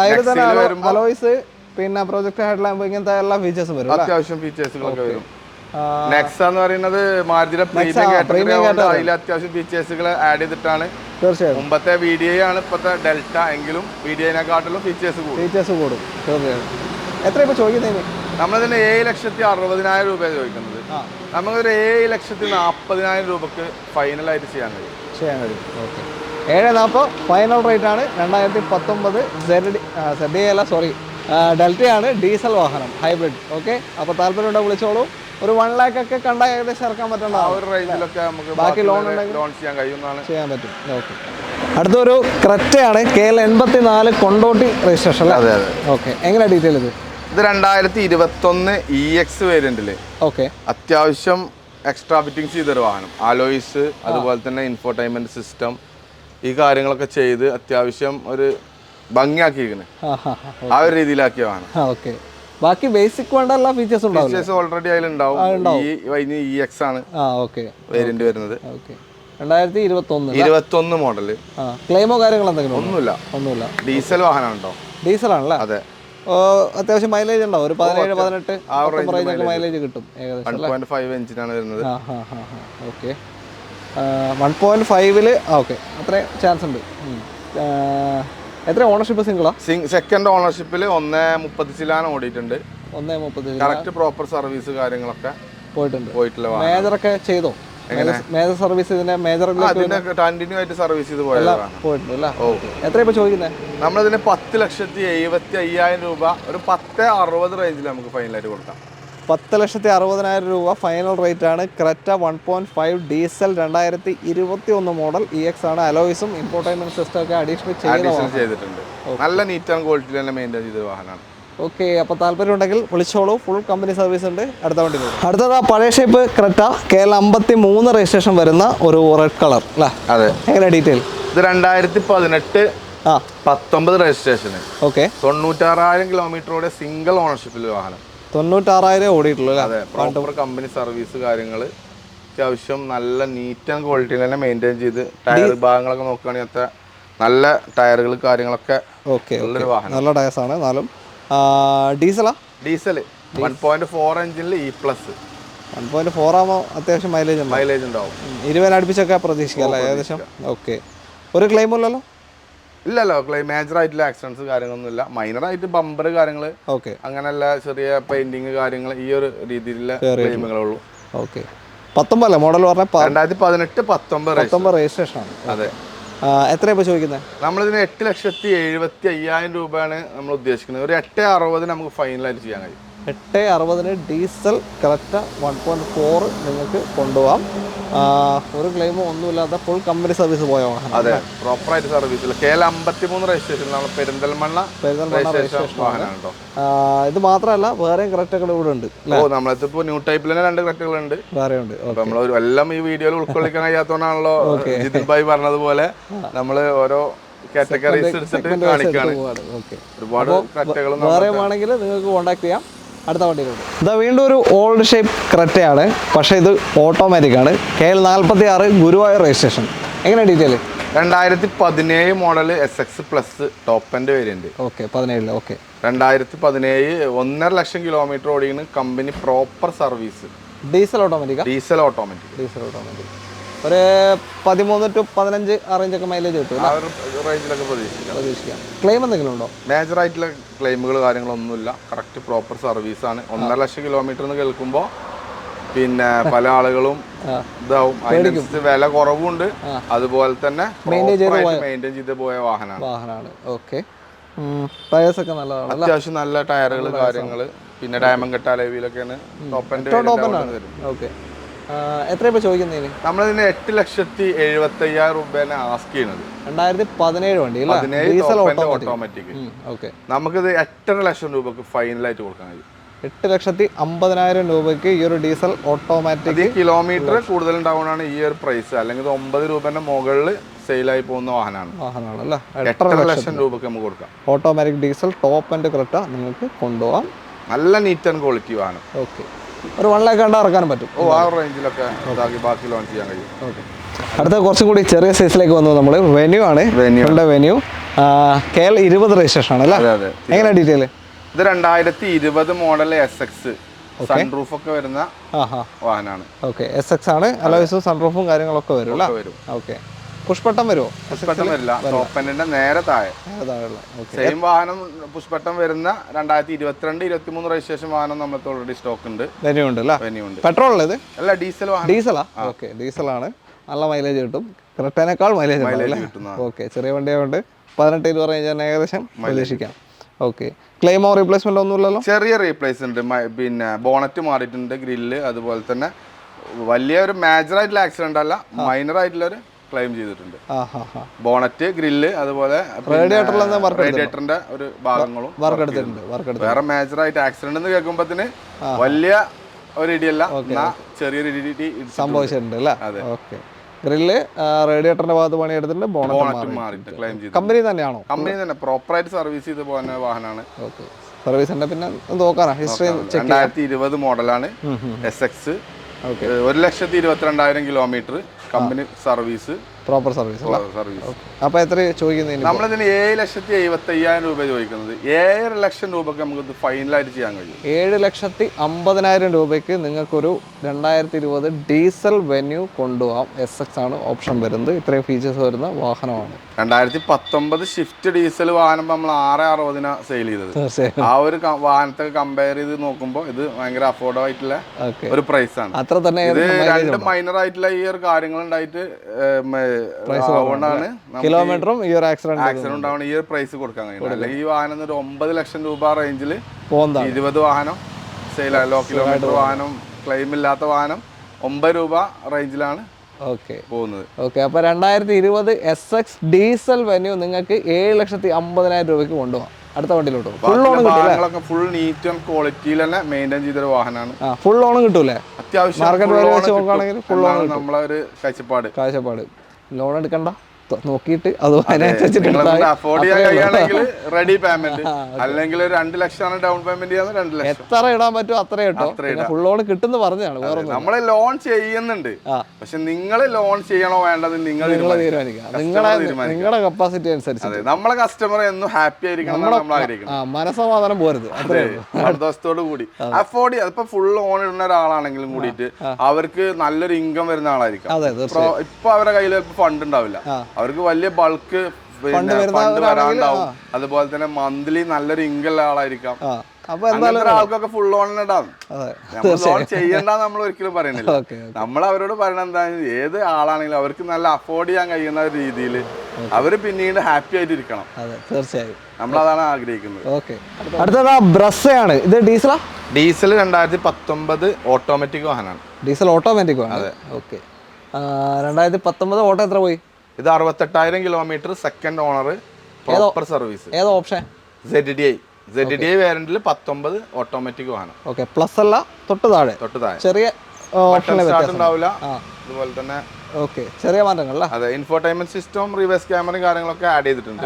അതിൽ തന്നെ അലോയ്സ്, പിന്നെ പ്രൊജക്ട് ഹെഡ് ലാമ്പ്, ഇങ്ങനത്തെ എല്ലാ ഫീച്ചേഴ്സും വരും. അത്യാവശ്യം ഫീച്ചേഴ്സുകളൊക്കെ വരും. നെക്സ എന്ന് പറയുന്നത് മാരുതിയുടെ പ്രീമിയം കാറ്റഗറി, അതിൽ അത്യാവശ്യം ഫീച്ചേഴ്സുകൾ ആഡ് ചെയ്തിട്ടാണ്. തീർച്ചയായും മുമ്പത്തെ VDI ആണ് ഇപ്പോഴത്തെ ഡെൽറ്റ, എങ്കിലും VDI-നെക്കാട്ടിലും ഫീച്ചേഴ്സ് കൂടും. തീർച്ചയായും. എത്ര ഇപ്പൊ ചോദിക്കുന്നതിന്? നമ്മളിതിന് 7,60,000 രൂപ ചോദിക്കുന്നത്. നമുക്കൊരു 7,40,000 രൂപക്ക് ഫൈനലായിട്ട് ചെയ്യാൻ കഴിയും. ഓക്കെ. 7,40 ഫൈനൽ റേറ്റ് ആണ്. 2019 ഡെൽറ്റയാണ്, ഡീസൽ വാഹനം, ഹൈബ്രിഡ്. ഓക്കെ. അപ്പോൾ താല്പര്യമുണ്ടോ വിളിച്ചോളൂ. ഒരു 1 lakh ഒക്കെ കണ്ടാൽ ഏകദേശം ഇറക്കാൻ പറ്റണ്ട, ആ ഒരു റേഞ്ചിലൊക്കെ നമുക്ക് ബാക്കി ലോൺ ഉണ്ടെങ്കിൽ ചെയ്യാൻ കഴിയുന്നതാണ്, ചെയ്യാൻ പറ്റും. ഓക്കെ. അടുത്തൊരു ക്രെറ്റയാണ്, KL 84 കൊണ്ടോട്ടി രജിസ്ട്രേഷൻ. അതെ അതെ. ഓക്കെ. എങ്ങനെയാണ് ഡീറ്റെയിൽ? ഇത് 2021 EX വേരിയന്റില് ഓക്കെ, അത്യാവശ്യം എക്സ്ട്രാ ഫിറ്റിംഗ്സ് ചെയ്തൊരു വാഹനം. അലോയ്സ്, അതുപോലെ തന്നെ ഇൻഫോർടൈൻമെന്റ് സിസ്റ്റം, ഈ കാര്യങ്ങളൊക്കെ ചെയ്ത് അത്യാവശ്യം ഒരു ഭംഗിയാക്കിയിരിക്കുന്നത്, ആ ഒരു രീതിയിലാക്കിയ വാഹനം. ഓക്കെ. ബാക്കി ബേസിക് വേണ്ട എല്ലാ ഫീച്ചേഴ്സും ഉണ്ടാവും. Features already അതിലുണ്ടാവും. EX ആണ് വേരിയന്റ് വരുന്നത്. 2021 മോഡല്. ക്ലെയിമോ കാര്യങ്ങൾ എന്തെങ്കിലും? ഒന്നുമില്ല. ഡീസൽ വാഹനമുണ്ടോ? ഡീസൽ ആണല്ലേ? അതെ. അത്യാവശ്യം മൈലേജ് ഉണ്ടാവും, ഒരു 17-18 മൈലേജ് കിട്ടും ഏകദേശം. 1.5 എഞ്ചിനാണ് വരുന്നത്. ഓക്കെ. 1.5 ഓക്കെ, അത്രയും ചാൻസ് ഉണ്ട്. എത്ര ഓണർഷിപ്പ്? സിംഗിളാ? സെക്കൻഡ് ഓണർഷിപ്പിൽ 1.30 ഓടിയിട്ടുണ്ട്. 1.30. കറക്റ്റ് പ്രോപ്പർ സർവീസ് കാര്യങ്ങളൊക്കെ പോയിട്ടുള്ള മേജറൊക്കെ ചെയ്തോ? മേജർ സർവീസ്, ഇതിന്റെ മേജർ കണ്ടിന്യൂ ആയിട്ട് സർവീസ് ചെയ്ത് പോയിട്ടുണ്ട്. എത്ര ഇപ്പൊ ചോദിക്കുന്നത്? നമ്മളിതിന് 10,75,000 രൂപ, ഒരു 10,60 റേഞ്ചിൽ നമുക്ക് ഫൈനലായിട്ട് കൊടുക്കാം. 10,60,000 രൂപ ഫൈനൽ റേറ്റ് ആണ്. ക്രെറ്റ 1.5 ഡീസൽ 2021 മോഡൽ EX ആണ്. അലോയ്സും ഇൻഫോർടൈൻമെന്റ് സിസ്റ്റം ഒക്കെ അഡീഷണൽ ചെയ്തിട്ടുണ്ട്. നല്ല നീറ്റ് ആൻഡ് ക്വാളിറ്റി തന്നെ മെയിൻറ്റെയിൻ ചെയ്ത വാഹനമാണ്. ഓക്കെ. അപ്പോൾ താല്പര്യം ഉണ്ടെങ്കിൽ വിളിച്ചോളൂ, ഫുൾ കമ്പനി സർവീസ് ഉണ്ട്. അടുത്ത വണ്ടി അടുത്തത് പഴയ ഷേപ്പ് ക്രെറ്റ, KL 53 രജിസ്ട്രേഷൻ വരുന്ന ഒരു റെഡ് കളർ അല്ലേ? അതെ. എങ്ങനെ ഡീറ്റെയിൽ? ഇത് 2018-19 രജിസ്ട്രേഷന്. ഓക്കെ. 96,000 കിലോമീറ്ററോടെ സിംഗിൾ ഓണർഷിപ്പിൽ വാഹനം. 96,000 ഓടിയിട്ടുള്ളൂ അല്ലേ? അതെ, പ്രോപ്പർ കമ്പനി സർവീസ് കാര്യങ്ങൾ അത്യാവശ്യം നല്ല നീറ്റ് ആൻഡ് ക്വാളിറ്റിയിൽ തന്നെ മെയിൻറ്റെയിൻ ചെയ്ത് ടയർ ഭാഗങ്ങളൊക്കെ നോക്കുകയാണെങ്കിൽ അത്ര നല്ല ടയറുകൾ കാര്യങ്ങളൊക്കെ ഉള്ളൊരു വാഹനം. നല്ല ടയർസാണ്. എന്നാലും ഡീസലാ? ഡീസൽ 1.4 എഞ്ചിനിൽ E+. 1.4 ആകുമ്പോൾ അത്യാവശ്യം മൈലേജ് ഉണ്ടാവും. 20 അടുപ്പിച്ചൊക്കെ പ്രതീക്ഷിക്കാം അല്ലേ ഏകദേശം? ഓക്കെ. ഒരു ക്ലെയിമും ഇല്ലല്ലോ? ഇല്ലല്ലോ, മേജർ ആയിട്ടുള്ള ആക്സിഡൻസ് കാര്യങ്ങളൊന്നും ഇല്ല. മൈനറായിട്ട് ബമ്പർ കാര്യങ്ങൾ അങ്ങനെയുള്ള ചെറിയ പെയിന്റിങ് കാര്യങ്ങൾ ഈ ഒരു രീതിയിലുള്ള ക്ലെയിമുകളുള്ളൂ. ഓക്കെ. 19 അല്ലേ മോഡൽ പറഞ്ഞ? 2018-19 രജിസ്ട്രേഷൻ ആണ്. അതെ. എത്രയാണ് ഇപ്പോൾ ചോദിക്കുന്നത്? നമ്മളിതിന് 8,75,500 രൂപയാണ് നമ്മൾ ഉദ്ദേശിക്കുന്നത്. ഒരു 8,60 നമുക്ക് ഫൈനലായിട്ട് ചെയ്യാൻ കഴിയും. 8,60 ഡീസൽ ക്രെറ്റ 1.4 നിങ്ങൾക്ക് കൊണ്ടുപോകാം. ഒരു ക്ലെയിമോ ഒന്നുമില്ലാത്ത ഫുൾ കമ്പനി സർവീസ് പോയ വാഹനം. അതെ, പ്രോപ്പറായിട്ട് സർവീസ് KL53 രജിസ്ട്രേഷൻ. നമ്മൾ പെരിന്തൽമണ്ണ രജിസ്ട്രേഷൻ വാഹനമാണ് കേട്ടോ. ഇത് മാത്രമല്ല വേറെയും ക്രെറ്റകൾ ഇവിടെ ഉണ്ട്. നമ്മളിപ്പോ ന്യൂ ടൈപ്പിൽ തന്നെ 2 ക്രെറ്റകളുണ്ട്. വേറെ ഉണ്ട്. നമ്മൾ എല്ലാം ഈ വീഡിയോയിൽ ഉൾക്കൊള്ളിക്കാൻ കഴിയാത്തതുകൊണ്ടാണല്ലോ ജിതിൻ ഭായി പറഞ്ഞതുപോലെ നമ്മൾ ഓരോ കാറ്റഗറീസ് എടുത്തിട്ട് കാണിക്കാണ്. ഒരുപാട് ക്രെറ്റകൾ വേറെ ആണെങ്കിൽ നിങ്ങൾക്ക് കോൺടാക്ട് ചെയ്യാം. അടുത്ത വണ്ടികളുണ്ട്. ഇതാ വീണ്ടും ഒരു ഓൾഡ് ഷേപ്പ് ക്രെറ്റയാണ്, പക്ഷേ ഇത് ഓട്ടോമാറ്റിക് ആണ്. KL46 Guruvayur registration. എങ്ങനെയാണ് detail? 2017 model SX+ top end variant. Okay. 17 okay. 2017 1.5 lakh kilometre ഓടിക്കുന്ന company proper service. Diesel automatic. Diesel automatic ഒരു 13 to 15 ആ റേഞ്ചൊക്കെ മൈലേജ് കിട്ടും. റേഞ്ചിലൊക്കെ പ്രതീക്ഷിക്കാം. ക്ലെയിം എന്തെങ്കിലും ഉണ്ടോ? മേജർ ആയിട്ടുള്ള ക്ലെയിമുകൾ കാര്യങ്ങളൊന്നുമില്ല. കറക്റ്റ് പ്രോപ്പർ സർവീസാണ്. 1.5 ലക്ഷം കിലോമീറ്റർ എന്ന് കേൾക്കുമ്പോൾ പിന്നെ പല ആളുകളും ഇതാവും. അതിനനുസരിച്ച് വില കുറവുണ്ട്. അതുപോലെ തന്നെ മെയിൻറ്റെയിൻ ചെയ്ത് പോയ വാഹനമാണ്. ഓക്കെ. ടയേഴ്സ് ഒക്കെ നല്ലതാണ്. അത്യാവശ്യം നല്ല ടയറുകൾ കാര്യങ്ങൾ. പിന്നെ ഡയമണ്ട് കട്ട അലോയിലൊക്കെയാണ് ടോപ്പ് എൻഡ്. ഓക്കെ. എത്രയാണ് ചോദിക്കുന്നതിന്? നമ്മളിതിന് 8,75,000 രൂപയാണ് ആസ്ക് ചെയ്യുന്നത്. 2017 വണ്ടി ഓട്ടോമാറ്റിക്. നമുക്കിത് 8.5 ലക്ഷം രൂപക്ക് ഫൈനലായിട്ട് കൊടുക്കാൻ കഴിയും. 8,50,000 രൂപയ്ക്ക് ഈ ഒരു ഡീസൽ ഓട്ടോമാറ്റിക്. കിലോമീറ്റർ കൂടുതൽ ഉണ്ടാവുന്നതാണ് ഈ ഒരു പ്രൈസ്. അല്ലെങ്കിൽ 9 രൂപന്റെ മുകളിൽ സെയിലായി പോകുന്ന വാഹനമാണ് അല്ലേ? 8.5 ലക്ഷം രൂപക്ക് നമുക്ക് കൊടുക്കാം. Automatic diesel top end Creta നിങ്ങൾക്ക് കൊണ്ടുപോകാം. നല്ല നീറ്റ് ആൻഡ് ക്വാളിറ്റി വാഹനം. ഓക്കെ. ഒരു 1 lakh കണ്ട ഇറക്കാനും പറ്റും. ആ റേഞ്ചിലൊക്കെ ബാക്കി ലോഞ്ച് ചെയ്യാൻ കഴിയും. ഓക്കെ. അടുത്ത കുറച്ചും കൂടി ചെറിയ സൈസിലേക്ക് വന്നത് നമ്മൾ വെന്യൂ ആണ്. വെന്യൂ KL20 രജിസ്ട്രേഷൻ ആണ് അല്ലേ? എങ്ങനെയാണ് ഡീറ്റെയിൽ? ഇത് 2020 മോഡൽ SX സൺറൂഫ് ഒക്കെ വരുന്ന വാഹനമാണ്. ഓക്കെ. SX ആണ്. അലോയ്സും സൺറൂഫും കാര്യങ്ങളൊക്കെ വരും. ഓക്കെ. പുഷ്പട്ടം വരുമോ? പുഷ്പട്ടം വരില്ല. ടോപ്പ് എൻഡിന്റെ നേരെ താഴെ സെയിം വാഹനം പുഷ്പട്ടം വരുന്ന 2022-23 രജിസ്ട്രേഷൻ വാഹനം നമുക്ക് ഓൾറെഡി സ്റ്റോക്ക് ഉണ്ട്. വെന്യൂ ഉണ്ട്. പെട്രോൾ ഇത് അല്ല, ഡീസലാ? ഓക്കെ. ഡീസലാണ്. നല്ല മൈലേജ് കിട്ടും. ക്രെറ്റനേക്കാൾ മൈലേജ് കിട്ടും. ഓക്കെ. ചെറിയ വണ്ടിയായതുകൊണ്ട് 18-20 റേഞ്ച് തന്നെ ഏകദേശം പ്രതീക്ഷിക്കാം. ഓക്കെ. ക്ലെയിമോ റീപ്ലേസ്മെന്റ് ഒന്നുമില്ലല്ലോ? ചെറിയ റീപ്ലേസ് ഉണ്ട്. പിന്നെ ബോണറ്റ് മാറിയിട്ടുണ്ട്, ഗ്രില്ല്. അതുപോലെ തന്നെ വലിയ ഒരു മേജർ ആയിട്ടുള്ള ആക്സിഡന്റ് അല്ല, മൈനർ ആയിട്ടുള്ള ഒരു ക്ലെയിം ചെയ്തിട്ടുണ്ട്. ബോണറ്റ്, ഗ്രില്ല്, അതുപോലെ റേഡിയേറ്ററിന്റെ ഒരു ഭാഗങ്ങളും വേറെ മേജർ ആയിട്ട് ആക്സിഡന്റ് എന്ന് കേൾക്കുമ്പോഴത്തിന് വലിയ ഒരു ഇടിയല്ല, ചെറിയൊരു ഇടി സംഭവിച്ചിട്ടുണ്ട് അല്ലേ? ഓക്കെ. ഗ്രില്ല്, റേഡിയേറ്ററിന്റെ ഭാഗത്ത് പണി എടുത്തിട്ടുണ്ട്. ബോണറ്റ് മാറിയിട്ട് ക്ലെയിം ചെയ്തു. കമ്പനി തന്നെയാണോ? കമ്പനി തന്നെ പ്രോപ്പറായിട്ട് സർവീസ് ചെയ്ത് പോകുന്ന വാഹനമാണ്. ഓക്കെ. സർവീസിന്റെ പിന്നെ നോക്കാനാ ഹിസ്റ്ററി 2020 മോഡലാണ് SX. 1,22,000 kilometre company service. Proper service. അപ്പോൾ എത്ര ചോദിക്കുന്നത്? നമ്മളിതിന് 7,75,000 രൂപ ചോദിക്കുന്നത്. 7.5 ലക്ഷം രൂപക്ക് നമുക്ക് ഫൈനലായിട്ട് ചെയ്യാൻ കഴിയും. 7,50,000 രൂപയ്ക്ക് നിങ്ങൾക്കൊരു 2020 ഡീസൽ വെന്യൂ കൊണ്ടുപോകാം. SX ആണ് ഓപ്ഷൻ വരുന്നത്. ഇത്രയും ഫീച്ചേഴ്സ് വരുന്ന വാഹനമാണ്. 2019 ഷിഫ്റ്റ് ഡീസൽ വാഹനം നമ്മൾ 6,60 സെയിൽ ചെയ്തത്. ആ ഒരു വാഹനത്തെ കമ്പയർ ചെയ്ത് നോക്കുമ്പോൾ ഇത് ഭയങ്കര അഫോർഡബിൾ ആയിട്ടുള്ള ഒരു പ്രൈസ് ആണ്. അത്ര തന്നെ. ഇത് 2 മൈനർ ആയിട്ടുള്ള ഈ ഒരു കാര്യങ്ങൾ ഉണ്ടായിട്ട് കിലോമീറ്ററും ഈ ഒരു ആക്സിഡന്റ് ഉണ്ടാവണം ഈ ഒരു പ്രൈസ് കൊടുക്കാൻ കഴിയും. അല്ലെങ്കിൽ ഈ വാഹനം ഒരു 9 ലക്ഷം രൂപ റേഞ്ചിൽ 20 വാഹനം സെയിൽ, ലോ കിലോമീറ്റർ വാഹനം, ക്ലെയിം ഇല്ലാത്ത വാഹനം 9 രൂപ റേഞ്ചിലാണ് പോകുന്നത്. ഓക്കെ. അപ്പൊ 2020 SX ഡീസൽ വെന്യൂ നിങ്ങൾക്ക് 7,50,000 രൂപയ്ക്ക് കൊണ്ടുപോകാം. അടുത്ത വണ്ടിയിലോട്ട് ഫുൾ നീറ്റ് ആൻഡ് ക്വാളിറ്റിയിൽ തന്നെ മെയിൻറ്റെയിൻ ചെയ്തൊരു വാഹനമാണ്. ഫുൾ ലോണും കിട്ടൂലേ? അത്യാവശ്യം മാർക്കറ്റ് വാല്യൂ വെച്ച് നോക്കുകയാണെങ്കിൽ ഫുൾ ലോൺ നമ്മളെ ഒരു കാഴ്ചപ്പാട്. ലോൺ എടുക്കണ്ട. നോക്കിയിട്ട് അത് അതിനനുസരിച്ചിട്ട് അഫോർഡ് ചെയ്യാൻ കഴിയുകയാണെങ്കിൽ റെഡി പേയ്മെന്റ്, അല്ലെങ്കിൽ 2 ലക്ഷമാണ് ഡൗൺ പേയ്മെന്റ് ചെയ്യാൻ 2 ലക്ഷം എത്ര ഇടാൻ പറ്റുമോ അത്ര ഇട്ടോ. ഫുൾ ലോൺ കിട്ടുന്ന പറഞ്ഞാണ്. വേറെ നമ്മള് ലോൺ ചെയ്യുന്നുണ്ട്, പക്ഷെ നിങ്ങൾ ലോൺ ചെയ്യണോ വേണ്ടത് നിങ്ങൾ തീരുമാനിക്കാം. നിങ്ങളുടെ കപ്പാസിറ്റി അനുസരിച്ച് നമ്മളെ കസ്റ്റമർ എന്നും ഹാപ്പി ആയിരിക്കണം നമ്മൾ ആഗ്രഹിക്കണം. മനസ്സമാധാനം പോരുത്, സന്തോഷത്തോടു കൂടി അഫോർഡ് ചെയ്യാം. ഇപ്പൊ ഫുൾ ലോൺ ഇടുന്ന ഒരാളാണെങ്കിലും കൂടിയിട്ട് അവർക്ക് നല്ലൊരു ഇൻകം വരുന്ന ആളായിരിക്കും. ഇപ്പൊ അവരുടെ കയ്യിൽ ഫണ്ട് ഉണ്ടാവില്ല, അവർക്ക് വലിയ ബൾക്ക് ഫണ്ട് വരാണ്ടാവും. അതുപോലെ തന്നെ മന്ത്ലി നല്ലൊരു ഇൻകം ഉള്ള ആളായിരിക്കാം. ആൾക്കൊക്കെ ഫുൾ ലോൺ ഇടാം. ലോൺ ചെയ്യണ്ട നമ്മൾ ഒരിക്കലും പറയുന്നില്ല. നമ്മൾ അവരോട് പറയണത് എന്താ, ഏത് ആളാണെങ്കിലും അവർക്ക് നല്ല അഫോർഡ് ചെയ്യാൻ കഴിയുന്ന രീതിയിൽ അവര് പിന്നീട് ഹാപ്പി ആയിട്ട് ഇരിക്കണം. തീർച്ചയായും നമ്മളതാണ് ആഗ്രഹിക്കുന്നത്. അടുത്തത് ബ്രസ്സയാണ്. ഇത് ഡീസലാ? ഡീസൽ 2019 ഓട്ടോമാറ്റിക് വാഹനമാണ്. ഡീസൽ ഓട്ടോമാറ്റിക് വാഹനം. അതെ. ഓക്കെ. 2019 ഓട്ടോ എത്ര പോയി? ഇത് 68,000 kilometre, second owner, proper service. ഏത് ഓപ്ഷൻ? ZDI വേരിയന്റിൽ 19 ഓട്ടോമാറ്റിക് വാഹനം. ഓക്കെ. പ്ലസ് അല്ല, തൊട്ട് താഴെ ചെറിയ ഉണ്ടാവില്ല. അതുപോലെ തന്നെ ചെറിയ മാറ്റങ്ങളല്ല. അതെ, ഇൻഫോർടൈൻമെന്റ് സിസ്റ്റം, റിവേഴ്സ് ക്യാമറയും കാര്യങ്ങളൊക്കെ ആഡ് ചെയ്തിട്ടുണ്ട്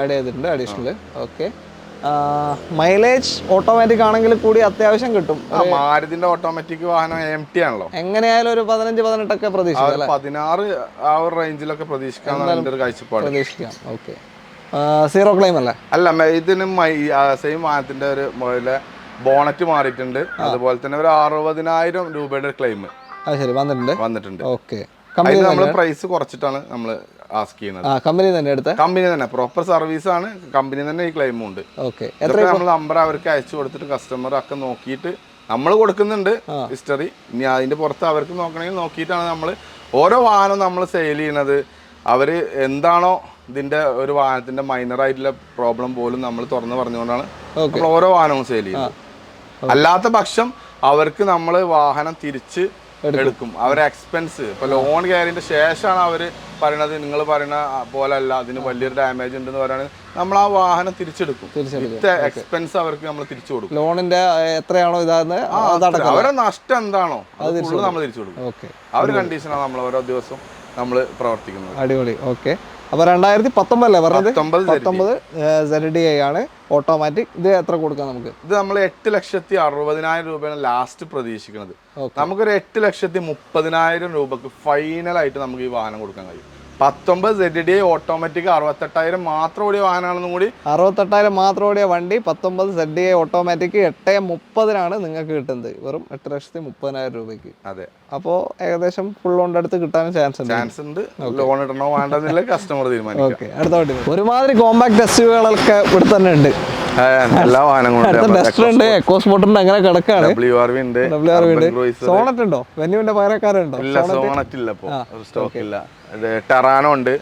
അഡീഷണൽ. ഓക്കെ. മൈലേജ് ഓട്ടോമാറ്റിക് ആണെങ്കിൽ കൂടി അത്യാവശ്യം കിട്ടും. മാരുതിന്റെ ഓട്ടോമാറ്റിക് വാഹനം MT ആണല്ലോ, എങ്ങനെയായാലും ഒരു 15-18 പ്രതീക്ഷിക്കാം. 16 ആ ഒരു റേഞ്ചിലൊക്കെ പ്രതീക്ഷിക്കാം. ഓക്കെ. സീറോ ക്ലെയിം അല്ലേ? അല്ല, ഇതിന് സെയിം വാഹനത്തിന്റെ ഒരു ബോണറ്റ് മാറിയിട്ടുണ്ട്. അതുപോലെ തന്നെ ഒരു 60,000 രൂപയുടെ ക്ലെയിം വന്നിട്ടുണ്ട്. ഓക്കെ. നമ്മൾ പ്രൈസ് കുറച്ചിട്ടാണ് നമ്മൾ ആസ്ക് ചെയ്യുന്നത്. കമ്പനി തന്നെ പ്രോപ്പർ സർവീസ് ആണ്, കമ്പനി തന്നെ ഈ ക്ലെയിമും ഉണ്ട്. നമ്മൾ നമ്പർ അവർക്ക് അയച്ചു കൊടുത്തിട്ട് കസ്റ്റമർ ഒക്കെ നോക്കിയിട്ട് നമ്മൾ കൊടുക്കുന്നുണ്ട് ഹിസ്റ്ററി. ഇനി അതിന്റെ പുറത്ത് അവർക്ക് നോക്കണമെങ്കിൽ നോക്കിയിട്ടാണ് നമ്മൾ ഓരോ വാഹനവും നമ്മൾ സെയിൽ ചെയ്യുന്നത്. അവര് എന്താണോ ഇതിന്റെ ഒരു വാഹനത്തിന്റെ മൈനർ ആയിട്ടുള്ള പ്രോബ്ലം പോലും നമ്മൾ തുറന്നു പറഞ്ഞുകൊണ്ടാണ് നമ്മൾ ഓരോ വാഹനവും സെയിൽ ചെയ്യുന്നത്. അല്ലാത്ത പക്ഷം അവർക്ക് നമ്മൾ വാഹനം തിരിച്ച് എടുക്കും. അവരെ എക്സ്പെൻസ് ഇപ്പൊ ലോൺ കയറിയതിന്റെ ശേഷമാണ് അവര് പറയണത് നിങ്ങൾ പറയുന്ന പോലെ അല്ല, അതിന് വലിയൊരു ഡാമേജ് ഉണ്ടെന്ന് പറയുന്നത്, നമ്മൾ ആ വാഹനം തിരിച്ചെടുക്കും. എക്സ്പെൻസ് അവർക്ക് നമ്മൾ തിരിച്ചു കൊടുക്കും. ലോണിന്റെ എത്രയാണോ ഇതാന്ന് അവരുടെ നഷ്ടം എന്താണോ അത് നമ്മൾ തിരിച്ചു കൊടുക്കും. ആ ഒരു കണ്ടീഷനാണ് നമ്മൾ ഓരോ ദിവസവും നമ്മൾ പ്രവർത്തിക്കുന്നത്. അടിപൊളി. ഓക്കെ. അപ്പൊ 2019 അല്ലേ പറഞ്ഞത്? 19 ZDI ആണ് ഓട്ടോമാറ്റിക്. ഇത് എത്ര കൊടുക്കാം നമുക്ക്? ഇത് നമ്മൾ 8,60,000 രൂപയാണ് ലാസ്റ്റ് പ്രതീക്ഷിക്കുന്നത്. നമുക്കൊരു 8,30,000 രൂപക്ക് ഫൈനലായിട്ട് നമുക്ക് ഈ വാഹനം കൊടുക്കാൻ കഴിയും. 19 ZDI ഓട്ടോമാറ്റിക് 68,000 മാത്രം ഓടിയ വാഹനമാണെന്നും കൂടി. 68,000 മാത്രം ഓടിയ വണ്ടി 19 ZDI ഓട്ടോമാറ്റിക് 8,30,000 നിങ്ങൾക്ക് കിട്ടുന്നത്, വെറും 8,30,000 രൂപയ്ക്ക്. അതെ. അപ്പോൾ ഏകദേശം ഫുൾ ലോണിന്റെ അടുത്ത് കിട്ടാനും ചാൻസ് ഉണ്ട്. ലോൺ ഇടണോ വേണ്ടെന്നില്ല കസ്റ്റമർ തീരുമാനിക്കും. ഓക്കെ. അടുത്ത വണ്ടി ഒരുമാതിരി കോമ്പാക്ട് SUVകളൊക്കെ ഇവിടെ തന്നെ ഉണ്ട്. എല്ലാ വാഹനങ്ങളും ഡസ്റ്റർ ഉണ്ട്, എക്കോസ്പോർട്ടുണ്ട്, അങ്ങനെ കിടക്കാണ്. WRV ഉണ്ട്, സോണറ്റ് ഉണ്ടോ? വെന്യൂവിന്റെ പകരക്കാരുണ്ടോ? സോണറ്റ് ഇല്ല, സ്റ്റോക്ക് ഇല്ല. ടെറാനോ ഉണ്ട്,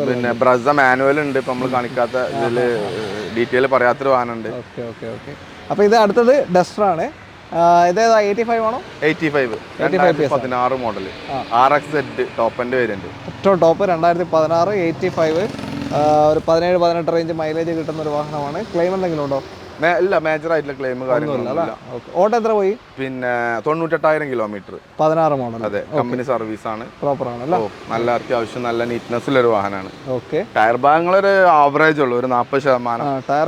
പിന്നെ ബ്രസ മാനുവൽ ഉണ്ട്. ഇപ്പൊ നമ്മൾ കാണിക്കാത്ത ഇതില് ഡീറ്റെയിൽ പറയാത്തൊരു വാഹനം ഉണ്ട്. അപ്പൊ ഇത് അടുത്തത് ഡസ്റ്റർ ആണ്. ഇതേതാ? 85 ആണോ? 85 2016 model RXZ top end variant. ഏറ്റവും ടോപ്പ് 2016 85 ഒരു 17-18 റേഞ്ച് മൈലേജ് കിട്ടുന്ന ഒരു വാഹനമാണ്. ക്ലെയിം എന്തെങ്കിലും ഉണ്ടോ? ഇല്ല, മേജർ ആയിട്ടുള്ള ക്ലെയിം കാര്യങ്ങളൊന്നുമില്ല. ഓട്ടോ എത്ര പോയി? പിന്നെ 98,000 കിലോമീറ്റർ, 16 മോഡൽ. അതെ, കമ്പനി സർവീസ് ആണ്. പ്രോപ്പർ ആണല്ലോ. നല്ല അത്യാവശ്യം നല്ല നീറ്റ്നെസ് ഉള്ള ഒരു വാഹനമാണ്. ഓക്കെ. ടയർ ഭാഗങ്ങൾ ഒരു ആവറേജ് ഉള്ളൂ, ഒരു 40% ടയർ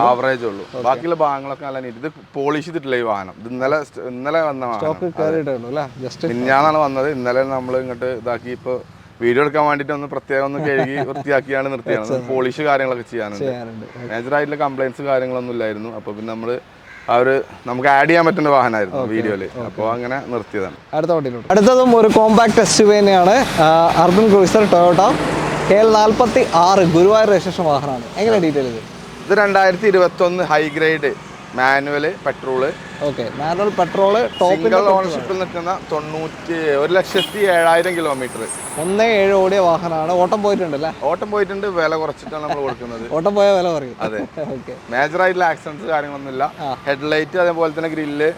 ആവറേജ് ഉള്ളൂ. ബാക്കിയുള്ള ഭാഗങ്ങളൊക്കെ നല്ല നീറ്റ്. ഇത് പോളിഷ് ചെയ്തിട്ടില്ല ഈ വാഹനം. ഇത് ഇന്നലെ വന്ന വാഹനം, മിനിഞ്ഞാന്നാണ് വന്നത്. ഇന്നലെ നമ്മൾ ഇങ്ങോട്ട് ഇതാക്കി ഇപ്പൊ വീഡിയോ എടുക്കാൻ വേണ്ടിട്ട് ഒന്ന് പ്രത്യേകം ഒന്ന് കഴുകി വൃത്തിയാക്കിയാണ് നിർത്തിയാണ്. പോളിഷ് കാര്യങ്ങളൊക്കെ ചെയ്യാനുണ്ട്. മേജർ ആയിട്ടുള്ള കംപ്ലൈൻസ് കാര്യങ്ങളൊന്നും ഇല്ലായിരുന്നു. അപ്പൊ പിന്നെ നമ്മള് നമുക്ക് ആഡ് ചെയ്യാൻ പറ്റുന്ന വാഹനമായിരുന്നു വീഡിയോയില്. അപ്പോൾ അങ്ങനെ നിർത്തിയതാണ്. അടുത്തതും ഒരു കോമ്പാക്ട് SUV തന്നെയാണ്. Urban cruiser Toyota KL46 Guruvayur registration വാഹനമാണ്. എങ്ങനെ ഡീറ്റെയിൽ ഇത്? 2021 high grade manual petrol. Manual petrol single ഓണർഷിപ്പിൽ നിൽക്കുന്ന 1,07,000 കിലോമീറ്റർ 17 ഓടിയ വാഹനമാണ്. ഓട്ടം പോയിട്ടുണ്ടല്ലേ? ഓട്ടം പോയിട്ടുണ്ട്. വില കുറച്ചിട്ടാണ് നമ്മൾ കൊടുക്കുന്നത്. ഓട്ടം പോയ വില പറയും. അതെ. മേജർ ആയിട്ടുള്ള ആക്സിഡൻസ് കാര്യങ്ങളൊന്നുമില്ല. ഹെഡ്ലൈറ്റ് അതേപോലെ തന്നെ ഗ്രില്ല്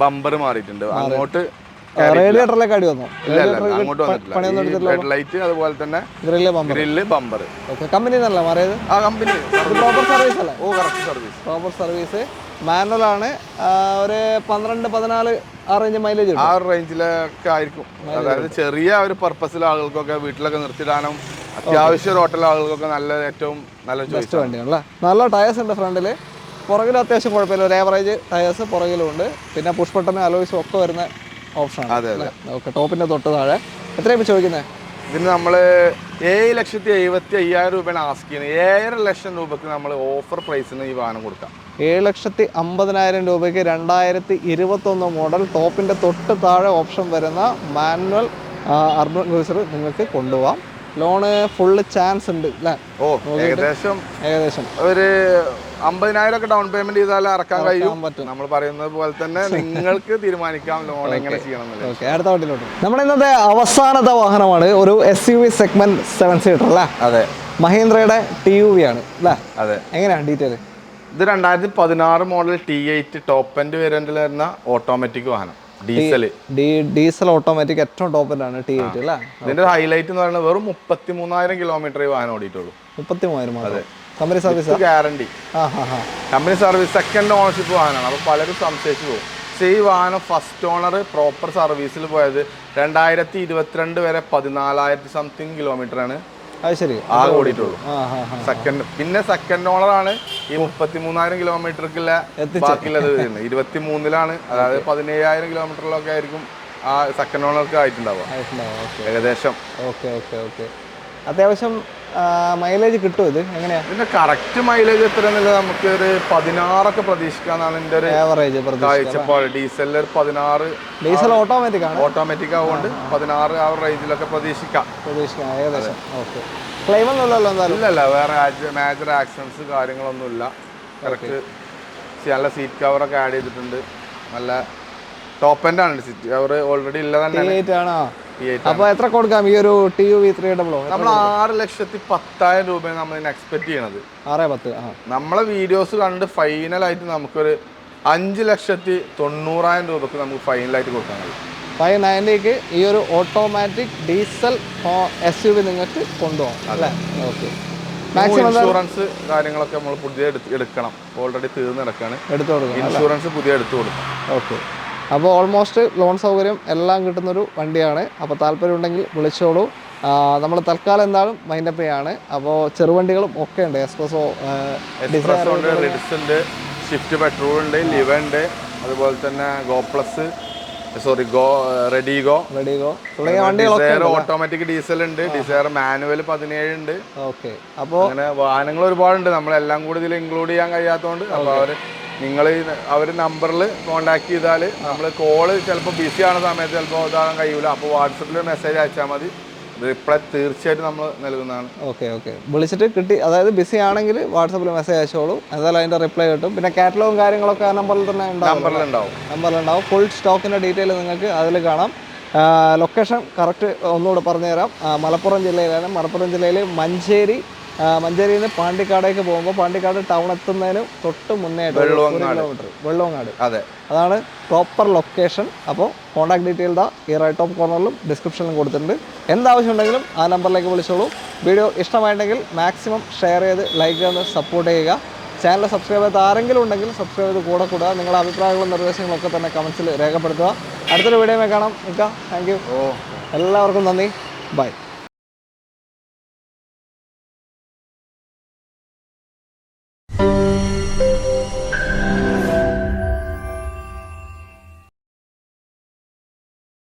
ബമ്പർ മാറിയിട്ടുണ്ട്. അങ്ങോട്ട് റേഡിയേറ്ററിലേക്ക് അടി വന്നു? അങ്ങോട്ട് വന്നിട്ടില്ല. ഹെഡ്ലൈറ്റ് അതുപോലെ തന്നെ ഗ്രില്ല് ബമ്പർ കമ്പനി മാറിയത്. ആ കമ്പനി പ്രോപ്പർ സർവീസ് അല്ലേ? Correct service. Proper service. മാനുവലാണ്, ഒരു 12-14 ആ റേഞ്ച് മൈലേജ് ആ ഒരു റേഞ്ചിലൊക്കെ ആയിരിക്കും. അതായത് ചെറിയ ഒരു പർപ്പസിൽ ആളുകൾക്കൊക്കെ വീട്ടിലൊക്കെ നിർത്തിയിടാനും അത്യാവശ്യം ഹോട്ടൽ ആളുകൾക്കൊക്കെ ഏറ്റവും നല്ല ചോയ്സ് വണ്ടിയാണല്ലേ. നല്ല ടയേഴ്സ് ഉണ്ട് ഫ്രണ്ടിൽ, പുറകിലും അത്യാവശ്യം കുഴപ്പമില്ല, ഒരു ആവറേജ് ടയേഴ്സ് പുറകിലും ഉണ്ട്. പിന്നെ പുഷ് ബട്ടൺ അലോയ്സും ഒക്കെ വരുന്ന ഓപ്ഷനാണ്. അതെ അതെ. ഓക്കെ, ടോപ്പിൻ്റെ തൊട്ട് താഴെ എത്രയാണ് ചോദിക്കുന്നത്? ഇതിന് നമ്മൾ 7,75,000 രൂപയാണ് ആസ്ക് ചെയ്യുന്നത്. 7.5 ലക്ഷം രൂപക്ക് നമ്മൾ ഓഫർ പ്രൈസിന് ഈ വാഹനം കൊടുക്കാം. 7,50,000 രൂപയ്ക്ക് 2021 മോഡൽ ടോപ്പിൻ്റെ തൊട്ട് താഴെ ഓപ്ഷൻ വരുന്ന മാനുവൽ അർബൻ ക്രൂസർ നിങ്ങൾക്ക് കൊണ്ടുപോകാം. ലോണ് ഫുള്ള് ചാൻസ് ഉണ്ട് അല്ലേ? ഏകദേശം ഒരു 50,000 ഒക്കെ ഡൗൺ പേയ്മെന്റ് ചെയ്താൽ ഇറക്കാൻ കഴിയും. നമ്മൾ പറയുന്നത് പോലെ തന്നെ നിങ്ങൾക്ക് തീരുമാനിക്കാം ലോൺ എങ്ങനെ ചെയ്യണം. അടുത്ത വണ്ടിയിലോട്ട് നമ്മുടെ ഇന്നത്തെ അവസാനത്തെ വാഹനമാണ് ഒരു SUV സെഗ്മെന്റ് 7 സീറ്റർ അല്ലേ? അതെ, മഹീന്ദ്രയുടെ TUV ആണ് അല്ലേ? അതെ. എങ്ങനെയാണ് ഡീറ്റെയിൽ? ഇത് 2016 മോഡൽ T8 ടോപ്പ് എൻഡ് വേരിയന്റിൽ വരുന്ന ഓട്ടോമാറ്റിക് വാഹനം, ഡീസൽ ഓട്ടോമാറ്റിക് ഏറ്റവും ടോപ്പ് എൻഡാണ് T8 അല്ലേ? ഇതിന്റെ ഹൈലൈറ്റ് എന്ന് പറയുന്നത് വെറും 33,000 കിലോമീറ്റർ ഈ വാഹനം ഓടിയിട്ടുള്ളൂ. 33,000? അതെ. Company service guarantee. Company service, second ownership വാഹനമാണ്. അപ്പോൾ പലരും സംശയിച്ചു പോകും. പക്ഷേ ഈ വാഹനം ഫസ്റ്റ് ഓണർ പ്രോപ്പർ സർവീസിൽ പോയത് 2022 വരെ 14,000 സംതിങ് കിലോമീറ്ററാണ് ആകെ ഓടിയിട്ടുള്ളൂ. പിന്നെ സെക്കൻഡ് ഓണറാണ് ഈ 33,000 കിലോമീറ്റർക്കുള്ള ബാക്കിയുള്ളത് വരുന്നത്. 23-ലാണ്, അതായത് 17,000 കിലോമീറ്ററിലൊക്കെ ആയിരിക്കും ആ സെക്കൻഡ് ഓണർക്ക് ആയിട്ടുണ്ടാവുക ഏകദേശം. അത്യാവശ്യം മൈലേജ് കിട്ടും. ഇത് എങ്ങനെയാ ഇതിന്റെ കറക്റ്റ് മൈലേജ് എത്രയെന്നില്ല, നമുക്ക് ഒരു 16 പ്രതീക്ഷിക്കാന്നാണ് എന്റെ ഒരു ആവറേജ് കാഴ്ചപ്പാട്. ഡീസലിൽ 16, ഡീസൽ ഓട്ടോമാറ്റിക് ആണ്, ഓട്ടോമാറ്റിക് ആവുകൊണ്ട് 16 ആ റേഞ്ചിലൊക്കെ പ്രതീക്ഷിക്കാം ഏകദേശം. ക്ലെയിം ഒന്നുമില്ലല്ലോ? ഇല്ലല്ല, വേറെ മേജർ ആക്സിഡൻസ് കാര്യങ്ങളൊന്നുമില്ല. കറക്റ്റ് നല്ല സീറ്റ് കവറൊക്കെ ആഡ് ചെയ്തിട്ടുണ്ട്. നല്ല ടോപ്പ് എൻഡ് ആണ് സീറ്റ് കവർ ഓൾറെഡി ഇല്ല തന്നെ. അപ്പൊ എത്ര കൊടുക്കാം ഈ ഒരു TUV 300? നമ്മൾ 6,10,000 രൂപയാണ് നമ്മൾ എക്സ്പെക്ട് ചെയ്യണത്. 6-10. നമ്മളെ വീഡിയോസ് കണ്ട് ഫൈനലായിട്ട് നമുക്കൊരു 5,90,000 രൂപക്ക് നമുക്ക് ഫൈനലായിട്ട് കൊടുക്കാൻ കഴിയും. 590ക്ക് ഈ ഒരു ഓട്ടോമാറ്റിക് ഡീസൽ SUV നിങ്ങൾക്ക് കൊണ്ടുപോകാം അല്ലേ? ഓക്കെ. മാക്സിമം ഇൻഷുറൻസ് കാര്യങ്ങളൊക്കെ നമ്മൾ പുതിയ എടുക്കണം, ഓൾറെഡി തീർന്ന് കിടക്കാണ്. ഇൻഷുറൻസ് പുതിയ എടുത്തു കൊടുക്കും. ഓക്കെ. അപ്പോൾ ഓൾമോസ്റ്റ് ലോൺ സൗകര്യം എല്ലാം കിട്ടുന്നൊരു വണ്ടിയാണ്. അപ്പോൾ താല്പര്യമുണ്ടെങ്കിൽ വിളിച്ചോളൂ. നമ്മൾ തൽക്കാലം എന്തായാലും മൈൻഡപ്പ് ചെയ്യാണ്. അപ്പോൾ ചെറുവണ്ടികളും ഒക്കെ ഉണ്ട്, എക്സ്പ്രസോ ഉണ്ട്, റിഡ്സ് ഉണ്ട്, ഷിഫ്റ്റ് പെട്രോൾ ഉണ്ട്, ലിവ ഉണ്ട്, അതുപോലെ തന്നെ റെഡിഗോ തുടങ്ങിയ വണ്ടികളൊക്കെ. ഓട്ടോമാറ്റിക് ഡീസൽ ഉണ്ട്, ഡിസയർ മാനുവൽ 17 ഉണ്ട്. ഓക്കെ. അപ്പോൾ അങ്ങനെ വാഹനങ്ങൾ ഒരുപാടുണ്ട്, നമ്മളെല്ലാം കൂടി ഇതിൽ ഇൻക്ലൂഡ് ചെയ്യാൻ കഴിയാത്തതുകൊണ്ട് അപ്പോൾ അവർ നമ്പറിൽ കോൺടാക്ട് ചെയ്താൽ നമ്മൾ കോള് ചിലപ്പോൾ ബിസി ആവുന്ന സമയത്ത് ചിലപ്പോൾ ഇതാകാൻ കഴിയില്ല. അപ്പോൾ വാട്സപ്പിൽ മെസ്സേജ് അയച്ചാൽ മതി, റിപ്ലൈ തീർച്ചയായിട്ടും നമ്മൾ നൽകുന്നതാണ്. ഓക്കെ. വിളിച്ചിട്ട് കിട്ടി, അതായത് ബിസി ആണെങ്കിൽ വാട്സപ്പിൽ മെസ്സേജ് അയച്ചോളൂ, എന്തായാലും അതിൻ്റെ റിപ്ലൈ കിട്ടും. പിന്നെ കാറ്റലോഗും കാര്യങ്ങളൊക്കെ ആ നമ്പറിൽ തന്നെ നമ്പറിലുണ്ടാവും. ഫുൾ സ്റ്റോക്കിൻ്റെ ഡീറ്റെയിൽ നിങ്ങൾക്ക് അതിൽ കാണാം. ലൊക്കേഷൻ കറക്റ്റ് ഒന്നുകൂടെ പറഞ്ഞുതരാം. മലപ്പുറം ജില്ലയിലാണ്. മലപ്പുറം ജില്ലയിൽ മഞ്ചേരിയിൽ നിന്ന് പാണ്ടിക്കാടേക്ക് പോകുമ്പോൾ പാണ്ടിക്കാട് ടൗൺ എത്തുന്നതിന് തൊട്ട് മുന്നേ വെള്ളവങ്ങാട്. അതെ, അതാണ് പ്രോപ്പർ ലൊക്കേഷൻ. അപ്പോൾ കോൺടാക്ട് ഡീറ്റെയിൽ ഈ റൈറ്റ് ടോപ്പ് കോർണറിലും ഡിസ്ക്രിപ്ഷനിലും കൊടുത്തിട്ടുണ്ട്. എന്താവശ്യം ഉണ്ടെങ്കിലും ആ നമ്പറിലേക്ക് വിളിച്ചോളൂ. വീഡിയോ ഇഷ്ടമായിട്ടുണ്ടെങ്കിൽ മാക്സിമം ഷെയർ ചെയ്ത് ലൈക്ക് ചെയ്ത് സപ്പോർട്ട് ചെയ്യുക. ചാനൽ സബ്സ്ക്രൈബ് ചെയ്ത് ആരെങ്കിലും ഉണ്ടെങ്കിൽ സബ്സ്ക്രൈബ് ചെയ്ത് കൂടെ കൂടുക. നിങ്ങളുടെ അഭിപ്രായങ്ങളും നിർദ്ദേശങ്ങളും ഒക്കെ തന്നെ കമൻസിൽ രേഖപ്പെടുത്തുക. അടുത്തൊരു വീഡിയോ കാണാം. Thank you. എല്ലാവർക്കും നന്ദി. ബൈ.